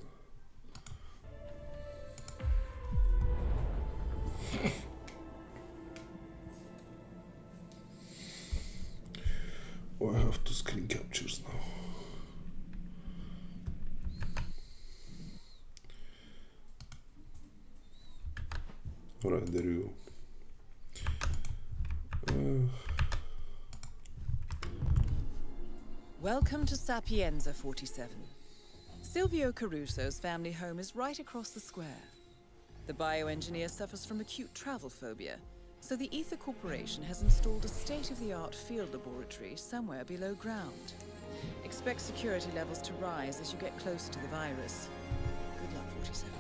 Oh, I have two screen captures now. Alright, there you go. Welcome to Sapienza 47. Silvio Caruso's family home is right across the square. The bioengineer suffers from acute travel phobia, so the Ether Corporation has installed a state-of-the-art field laboratory somewhere below ground. Expect security levels to rise as you get closer to the virus. Good luck, 47.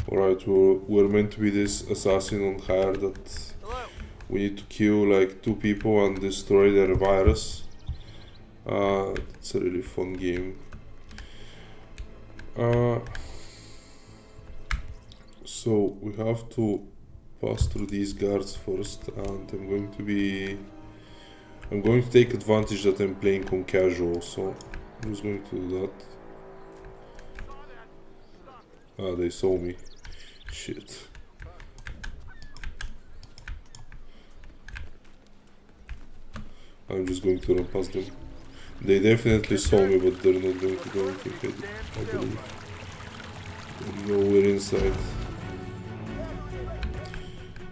Alright, we're meant to be this assassin on hire that we need to kill like 2 people and destroy their virus. It's a really fun game. So we have to pass through these guards first, and I'm going to take advantage that I'm playing on casual, so I'm just going to do that. Ah, they saw me. Shit. I'm just going to run past them. They definitely saw me, but they're not going to do anything, I believe. They're nowhere inside.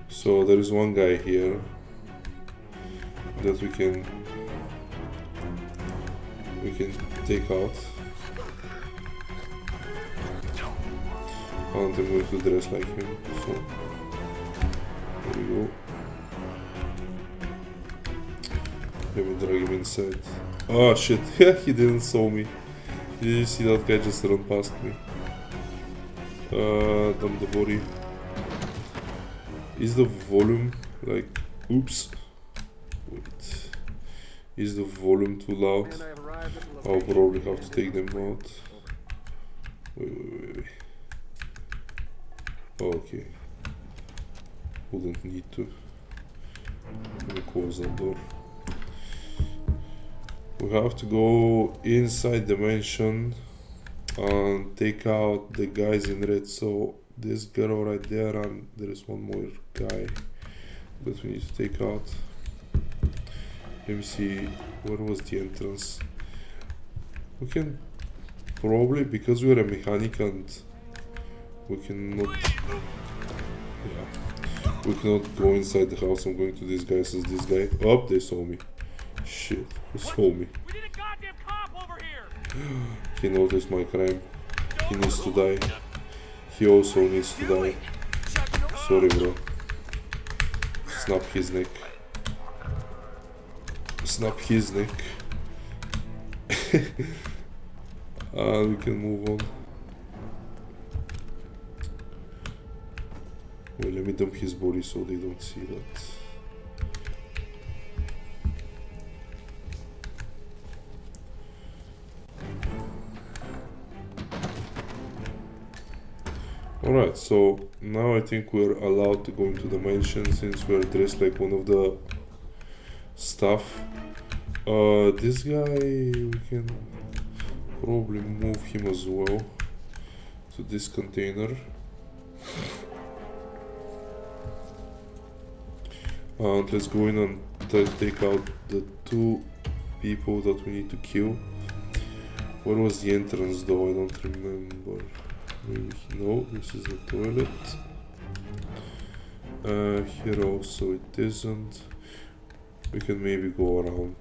So there is one guy here that we can take out. And I'm going to dress like him, so there we go. Let me drag him inside. Oh shit, yeah, he didn't saw me. Did you see that guy just run past me? Dump the body. Is the volume like... Oops. Wait. Is the volume too loud? I'll probably have to take them out. Wait. Okay. Wouldn't need to. Let me close that door. We have to go inside the mansion and take out the guys in red. So this girl right there, and there is one more guy that we need to take out. Let me see, where was the entrance? We can probably, because we're a mechanic and we cannot, yeah, we cannot go inside the house. I'm going to disguise as this guy. Oh, they saw me. Shit, who saw me? We need a goddamn cop over here. He noticed my crime. He needs to die. He also needs to die. Sorry, bro. Snap his neck. Snap his neck. We can move on. Wait, let me dump his body so they don't see that. Alright, so now I think we're allowed to go into the mansion since we're dressed like one of the staff. This guy, we can probably move him as well to this container. And let's go in and try to take out the two people that we need to kill. Where was the entrance though? I don't remember. Maybe, no, this is the toilet. Here also it isn't. We can maybe go around.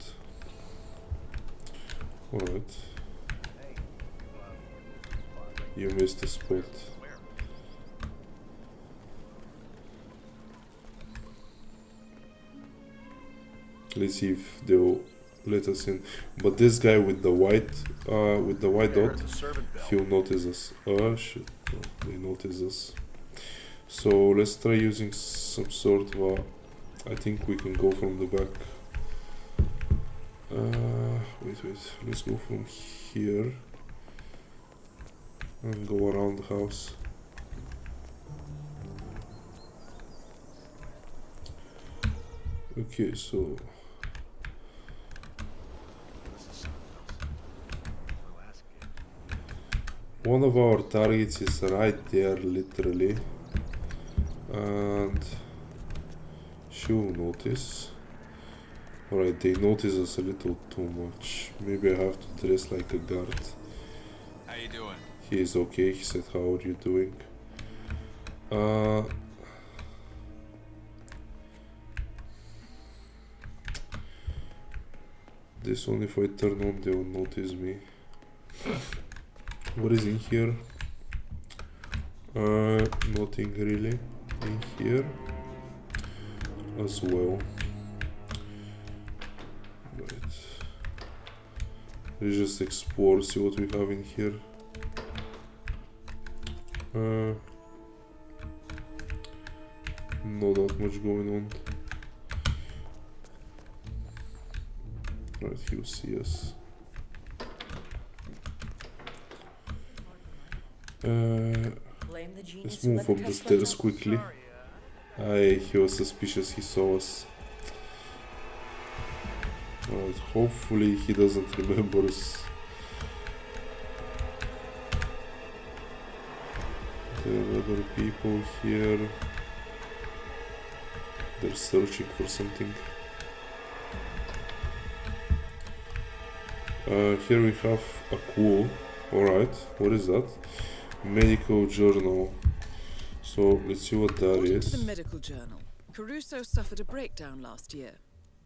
Alright. You missed the spot. Let's see if they'll let us in. But this guy with the white dot, he'll notice us. Oh shit, no, they notice us. So let's try using some sort of I think we can go from the back. Wait, let's go from here and go around the house. Okay, so one of our targets is right there, literally, and she will notice. Alright, they notice us a little too much. Maybe I have to dress like a guard. How you doing? He is okay, he said, how are you doing? This one, if I turn on, they will notice me. What is in here? Nothing really in here as well. Right. Let's just explore, see what we have in here. Not that much going on. Right, he'll see us. Let's move up the stairs quickly. He was suspicious, he saw us. Alright, hopefully he doesn't remember us. There are other people here. They're searching for something. Here we have a quo. Alright, what is that? Medical journal. So let's see what that According is. to the medical journal, Caruso suffered a breakdown last year.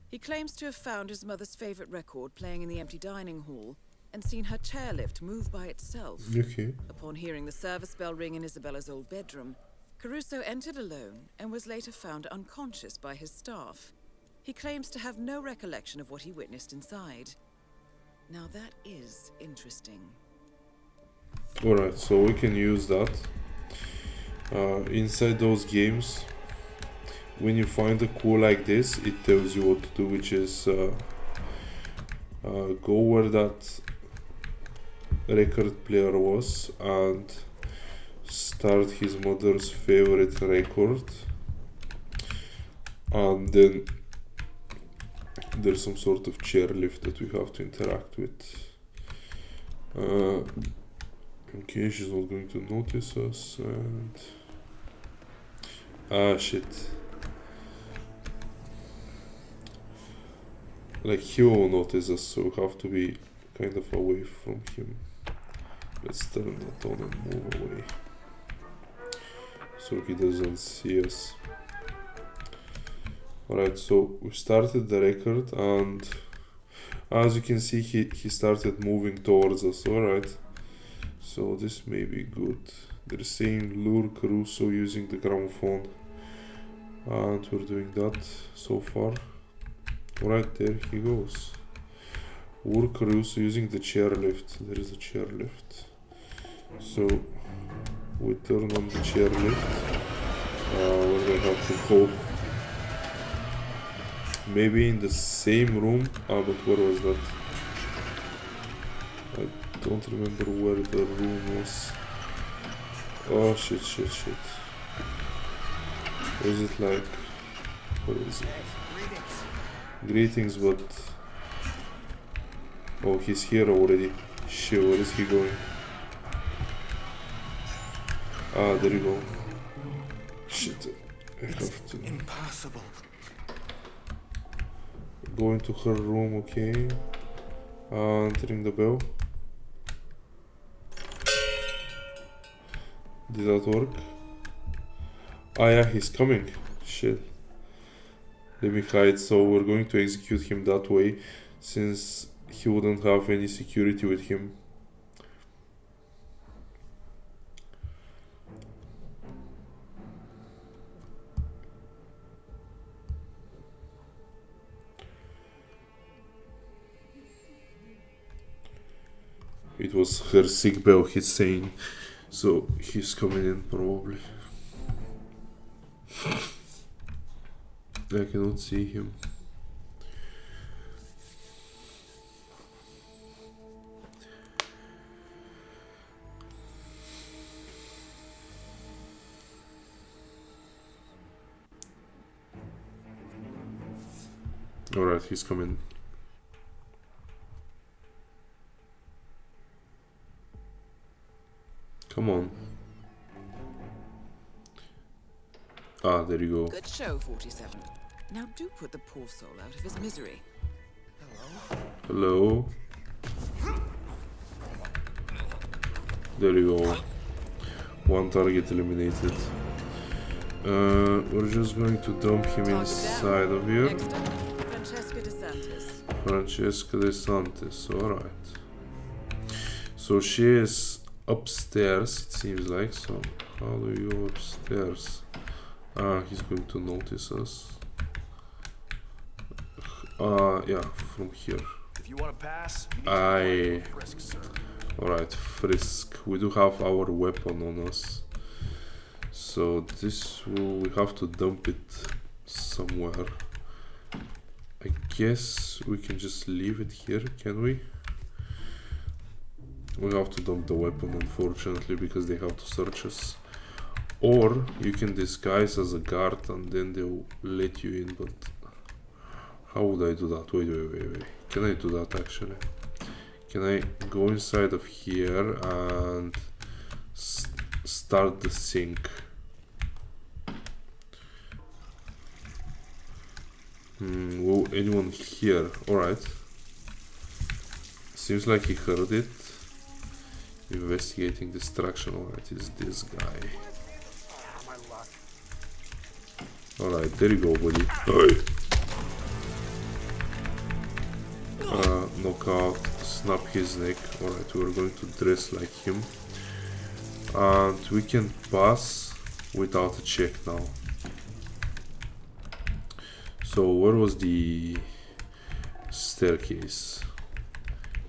He claims to have found his mother's favorite record playing in the empty dining hall and seen her chairlift move by itself. Okay. Upon hearing the service bell ring in Isabella's old bedroom, Caruso entered alone and was later found unconscious by his staff. He claims to have no recollection of what he witnessed inside. Now that is interesting. Alright, so we can use that. Inside those games, when you find a quo like this, it tells you what to do, which is go where that record player was and start his mother's favorite record, and then there's some sort of chairlift that we have to interact with. Okay, she's not going to notice us, and shit. Like, he won't notice us, so we have to be kind of away from him. Let's turn that on and move away, so he doesn't see us. Alright, so we started the record, and as you can see, he started moving towards us. Alright, so this may be good. They're saying lure Caruso using the gramophone, and we're doing that so far. Alright, there he goes. Lure Caruso using the chairlift. There is a chairlift. So we turn on the chairlift. We're gonna have to go maybe in the same room. But where was that? I don't remember where the room was. Oh shit. Was it like... where is it? Greetings, but... oh, he's here already. Shit, where is he going? Ah, there you go. Shit, I have to... Impossible. Go into her room, okay. Ring the bell. Did that work? Ah yeah, he's coming. Shit. Let me hide, so we're going to execute him that way, since he wouldn't have any security with him. It was her sick bell, he's saying, so he's coming in probably. I cannot see him. Alright, he's coming. Come on. Ah, there you go. Good show, 47. Now do put the poor soul out of his misery. Hello. There you go. One target eliminated. We're just going to dump him inside of here. Next up, Francesca De Santis. Francesca De Santis, alright. So she is upstairs, it seems like. So how do you go upstairs? Ah, he's going to notice us. Yeah, from here. If you want to pass, frisk, sir. Alright, frisk. We do have our weapon on us. So this we have to dump it somewhere. I guess we can just leave it here, can we? We have to dump the weapon, unfortunately, because they have to search us. Or you can disguise as a guard and then they'll let you in, but how would I do that? Wait. Can I do that actually? Can I go inside of here and start the sync? Will anyone hear? Alright. Seems like he heard it. Investigating distraction. Alright, it's this guy. Alright, there you go, buddy. Knockout, snap his neck. Alright, we're going to dress like him. And we can pass without a check now. So, where was the staircase?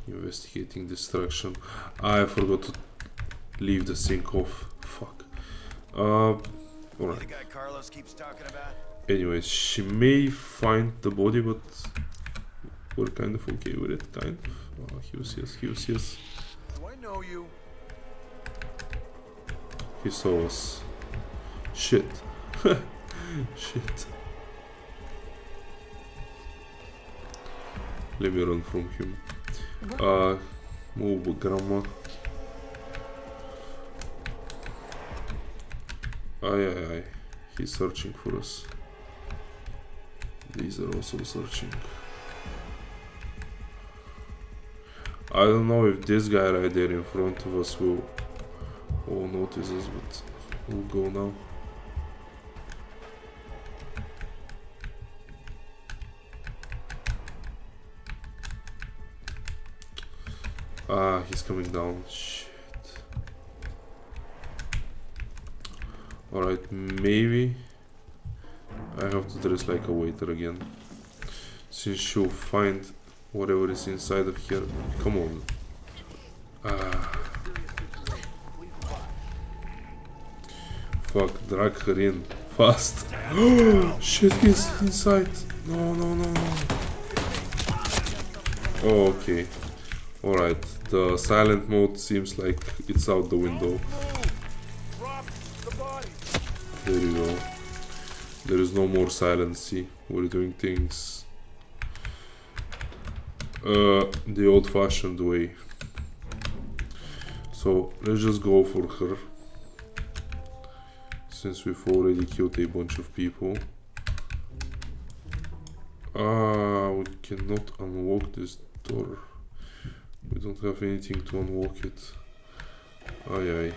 Investigating distraction. I forgot to leave the sync off. Fuck. Alright. Anyways, she may find the body, but we're kind of okay with it, kind of. Oh, he was yes. Do I know you? He saw us. Shit. Shit. Let me run from him. Move, grandma. Aye. He's searching for us. These are also searching. I don't know if this guy right there in front of us will notice us, but we'll go now. He's coming down. Shit. Alright, maybe I have to dress like a waiter again, since she'll find whatever is inside of here. Come on. Fuck, drag her in fast. Shit, he's inside. No. Oh, okay. Alright, the silent mode seems like it's out the window. There you go. There is no more silence, see? We're doing things the old-fashioned way. So, let's just go for her, since we've already killed a bunch of people. We cannot unlock this door. We don't have anything to unlock it. Aye.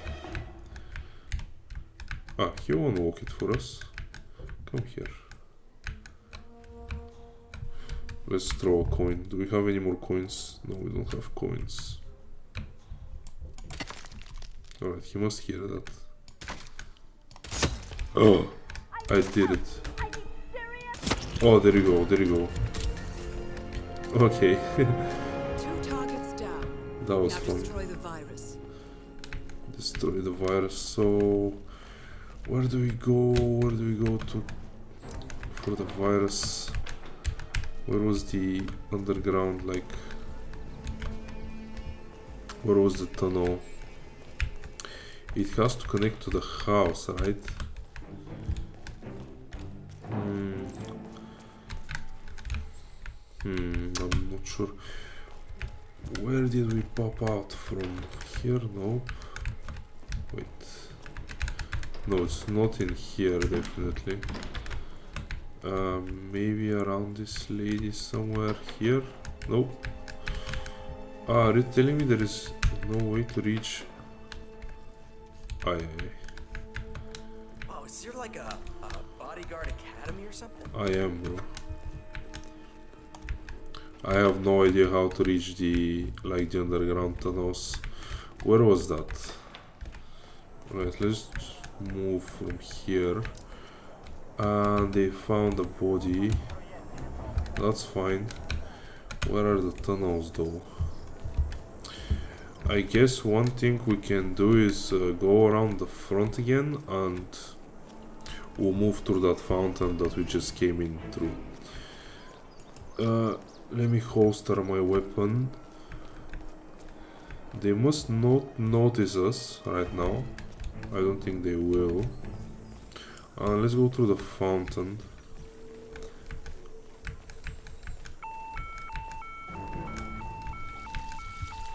He'll unlock it for us. Come here. Let's throw a coin. Do we have any more coins? No, we don't have coins. Alright, he must hear that. Oh, I did it. Oh, there you go. Okay. That was fun. Destroy the virus. So, where do we go to for the virus? Where was the underground, like, where was the tunnel? It has to connect to the house, right? I'm not sure. Where did we pop out from? Here? No. Wait. No, it's not in here, definitely. Maybe around this lady somewhere here? Nope. Are you telling me there is no way to reach? Aye. Oh, is there like a bodyguard academy or something? I am, bro. I have no idea how to reach the underground tunnels. Where was that? Right, let's move from here. And they found a body. That's fine. Where are the tunnels though? I guess one thing we can do is go around the front again and we'll move through that fountain that we just came in through. Let me holster my weapon. They must not notice us right now. I don't think they will. Let's go through the fountain.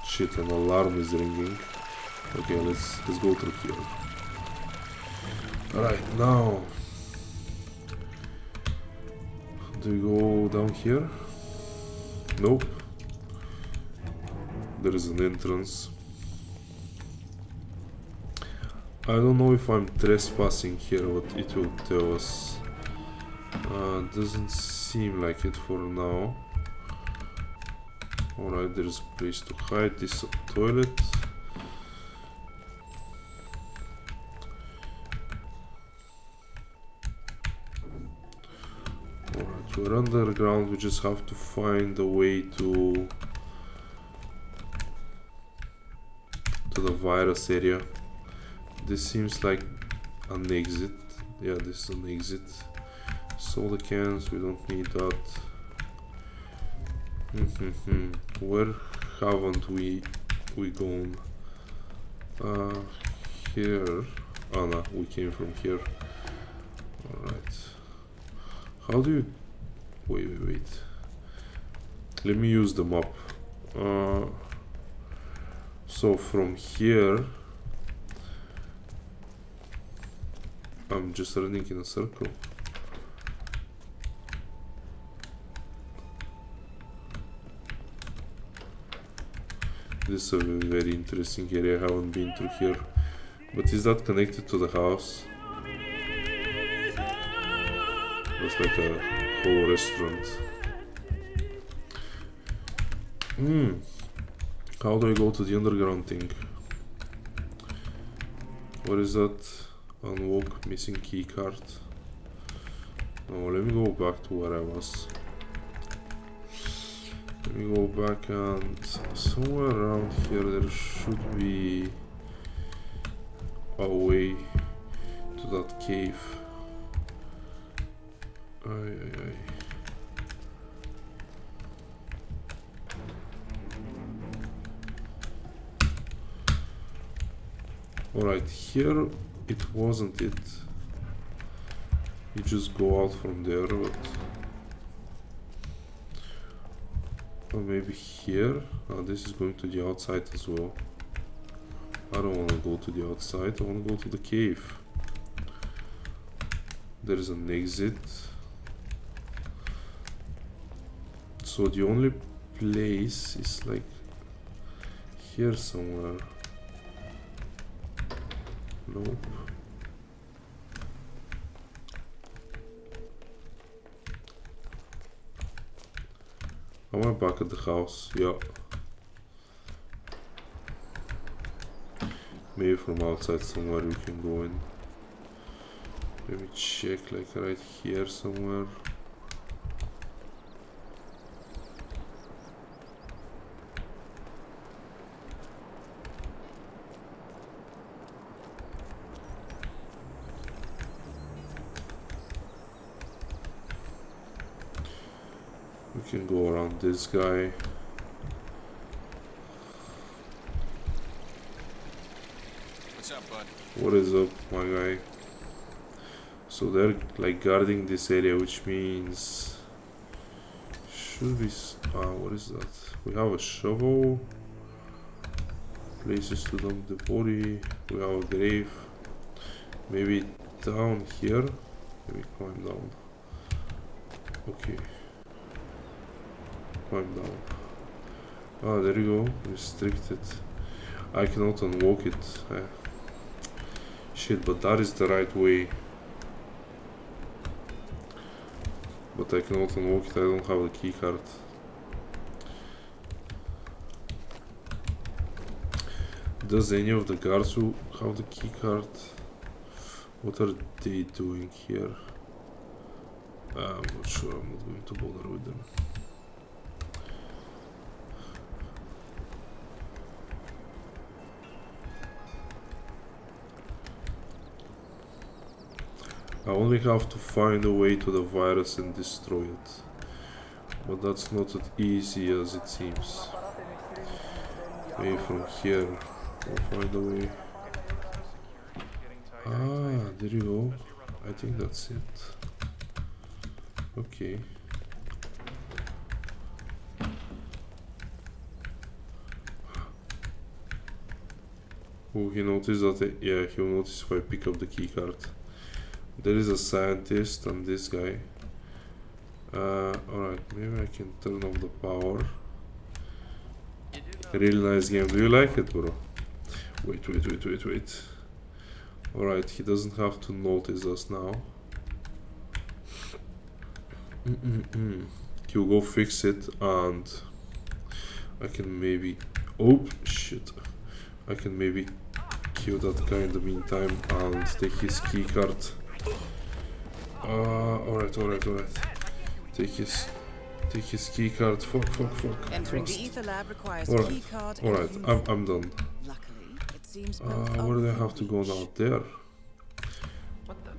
Shit, an alarm is ringing. Okay, let's go through here. Alright, now do we go down here? Nope. There is an entrance. I don't know if I'm trespassing here, but it will tell us. Doesn't seem like it for now. Alright, there's a place to hide. This is a toilet. Alright, we're underground. We just have to find a way to the virus area. This seems like an exit. Yeah, this is an exit. Soda cans, we don't need that. Where haven't we gone? Here. Oh no, we came from here. Alright. How do you... Wait. Let me use the map. So from here... I'm just running in a circle. This is a very interesting area. I haven't been through here. But is that connected to the house? Looks like a whole restaurant. How do I go to the underground thing? What is that? Unlock missing key card. Oh, let me go back to where I was. Let me go back, and somewhere around here there should be a way to that cave. Alright, here it wasn't it. You just go out from there, but... Or maybe here? This is going to the outside as well. I don't want to go to the outside, I want to go to the cave. There is an exit. So the only place is like here somewhere. Nope. Am I back at the house? Yeah. Maybe from outside somewhere we can go in. Let me check, like right here somewhere. We can go around this guy. What's up, bud? What is up, my guy? So they're like guarding this area, which means should be what is that? We have a shovel, places to dump the body, we have a grave. Maybe down here. Maybe climb down. Okay. Climb down. Ah, there you go. Restricted. I cannot unlock it. Shit, but that is the right way. But I cannot unlock it. I don't have the key card. Does any of the guards who have the key card? What are they doing here? I'm not sure. I'm not going to bother with them. I only have to find a way to the virus and destroy it. But that's not as easy as it seems. Maybe from here we'll find a way. Ah, there you go. I think that's it. Okay. Oh, he noticed that. Yeah, he'll notice if I pick up the keycard. There is a scientist and this guy. Alright, maybe I can turn off the power. Really nice game. Do you like it, bro? Wait. Alright, he doesn't have to notice us now. He'll go fix it and I can maybe... Oh, shit. I can maybe kill that guy in the meantime and take his keycard. Alright. Take his keycard. Fuck. Entering the Fast. ether lab requires a key card. Alright, I'm done. Luckily, it seems Where do I have to go now? There. What the?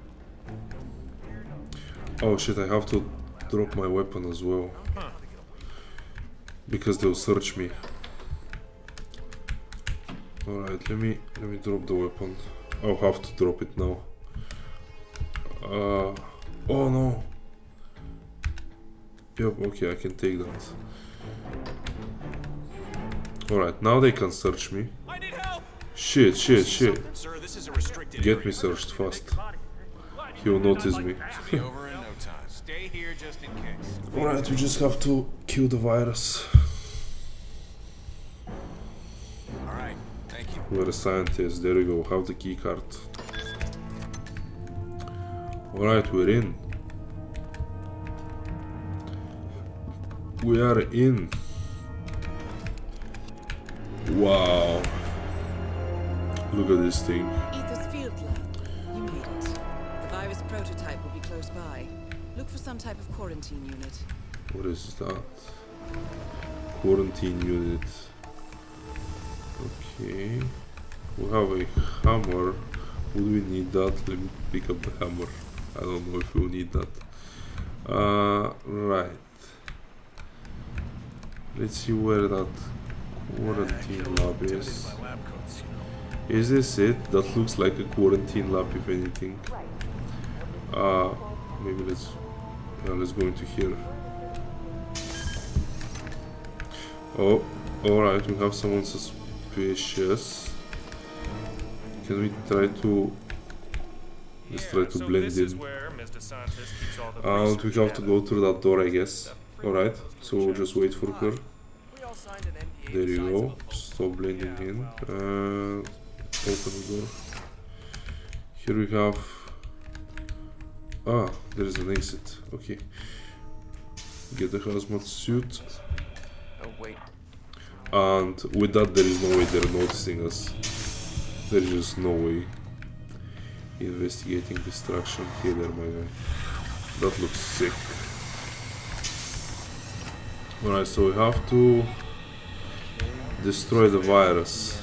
Oh shit, I have to drop my weapon as well. Because they'll search me. Alright, let me drop the weapon. I'll have to drop it now. Oh no. Yep, okay, I can take that. Alright, now they can search me. I need help. Shit. Sir, this is a restricted Get area. me searched fast. He'll notice me. Be over in no time. Stay here just in case. Alright, we just have to kill the virus. Alright, thank you. We're a scientist. There we go. Have the key card. Alright, we're in. We are in. Wow. Look at this thing. Ether's field lab. You made it. The virus prototype will be close by. Look for some type of quarantine unit. What is that? Quarantine unit. Okay. We have a hammer. Would we need that? Let me pick up the hammer. I don't know if we'll need that. Right. Let's see where that quarantine lab is. Is this it? That looks like a quarantine lab, if anything. Maybe let's go into here. Oh, alright, we have someone suspicious. Can we try to... Let's try to blend in. And we have to go through that door, I guess. Alright, so we'll just wait for her. There you go. Stop blending in. Open the door. Here we have... Ah, there is an exit. Okay. Get the hazmat suit. Oh, wait. And with that, there is no way they're noticing us. There is just no way. Investigating destruction. Hey there, my guy. That looks sick. Alright, so we have to destroy the virus.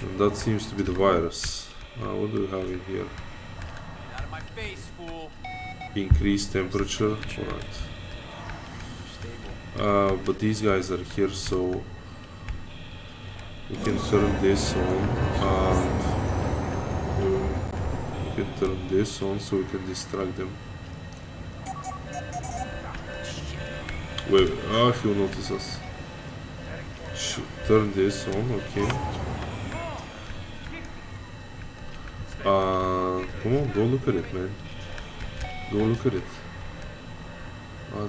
And that seems to be the virus. What do we have in here? Out of my face, fool. Increased temperature. Alright. But these guys are here, so we can turn this on, and we can turn this on so we can distract them. Wait, he'll notice us. Turn this on, okay. Come on, go look at it, man. Go look at it.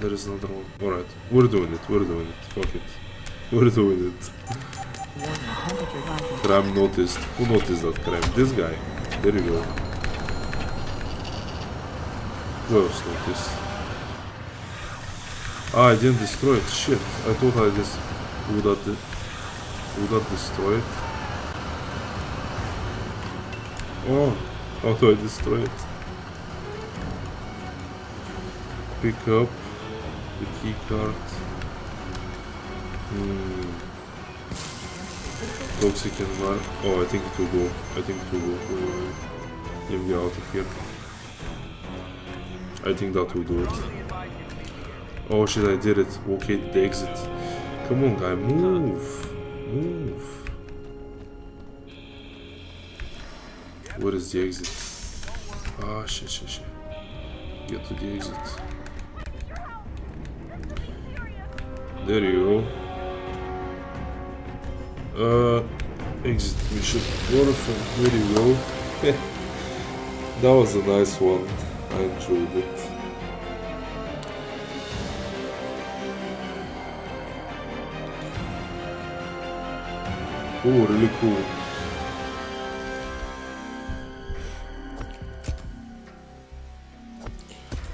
There is another one. Alright, we're doing it, fuck it. We're doing it. Crime noticed. Who noticed that crime? This guy. There you go. Who else noticed? I didn't destroy it. Shit. I thought I just would that destroy it? Oh, how do I destroy it? Pick up the key card. Toxic environment. Oh, I think it will go. Let me get out of here. I think that will do it. Oh shit, I did it. Okay, the exit. Come on, guy, move. Move. Where is the exit? Ah, shit. Get to the exit. There you go. Exit mission. Orphan. There you go. That was a nice one. I enjoyed it. Oh, really cool.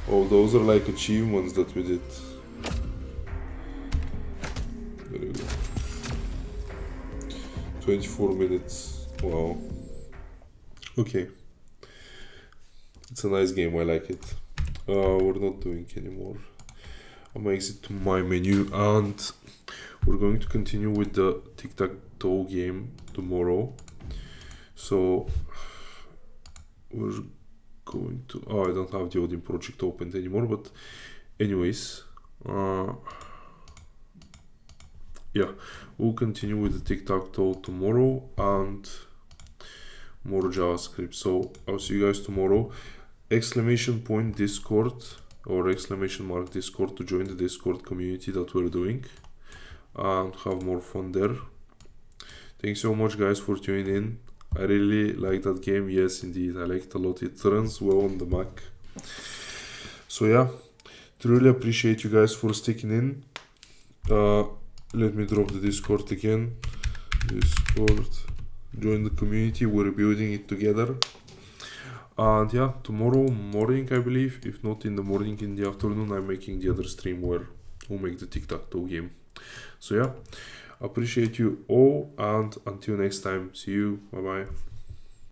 Oh, those are like achievements that we did. There you go. 24 minutes. Wow. Okay. It's a nice game, I like it. We're not doing anymore. I'm gonna exit to my menu and we're going to continue with the tic-tac-toe game tomorrow. So we're going to... Oh, I don't have the Odin project opened anymore, but anyways, yeah, we'll continue with the tic-tac-toe tomorrow and more JavaScript. So I'll see you guys tomorrow. !point Discord or !mark Discord to join the Discord community that we're doing and have more fun there. Thanks so much guys for tuning in. I really like that game. Yes, indeed, I like it a lot. It runs well on the Mac. So yeah, truly appreciate you guys for sticking in. Let me drop the Discord again. Discord, join the community, we're building it together. And yeah, tomorrow morning I believe, if not in the morning, in the afternoon, I'm making the other stream where we'll make the tic-tac-toe game. So yeah, appreciate you all and until next time, see you, bye bye.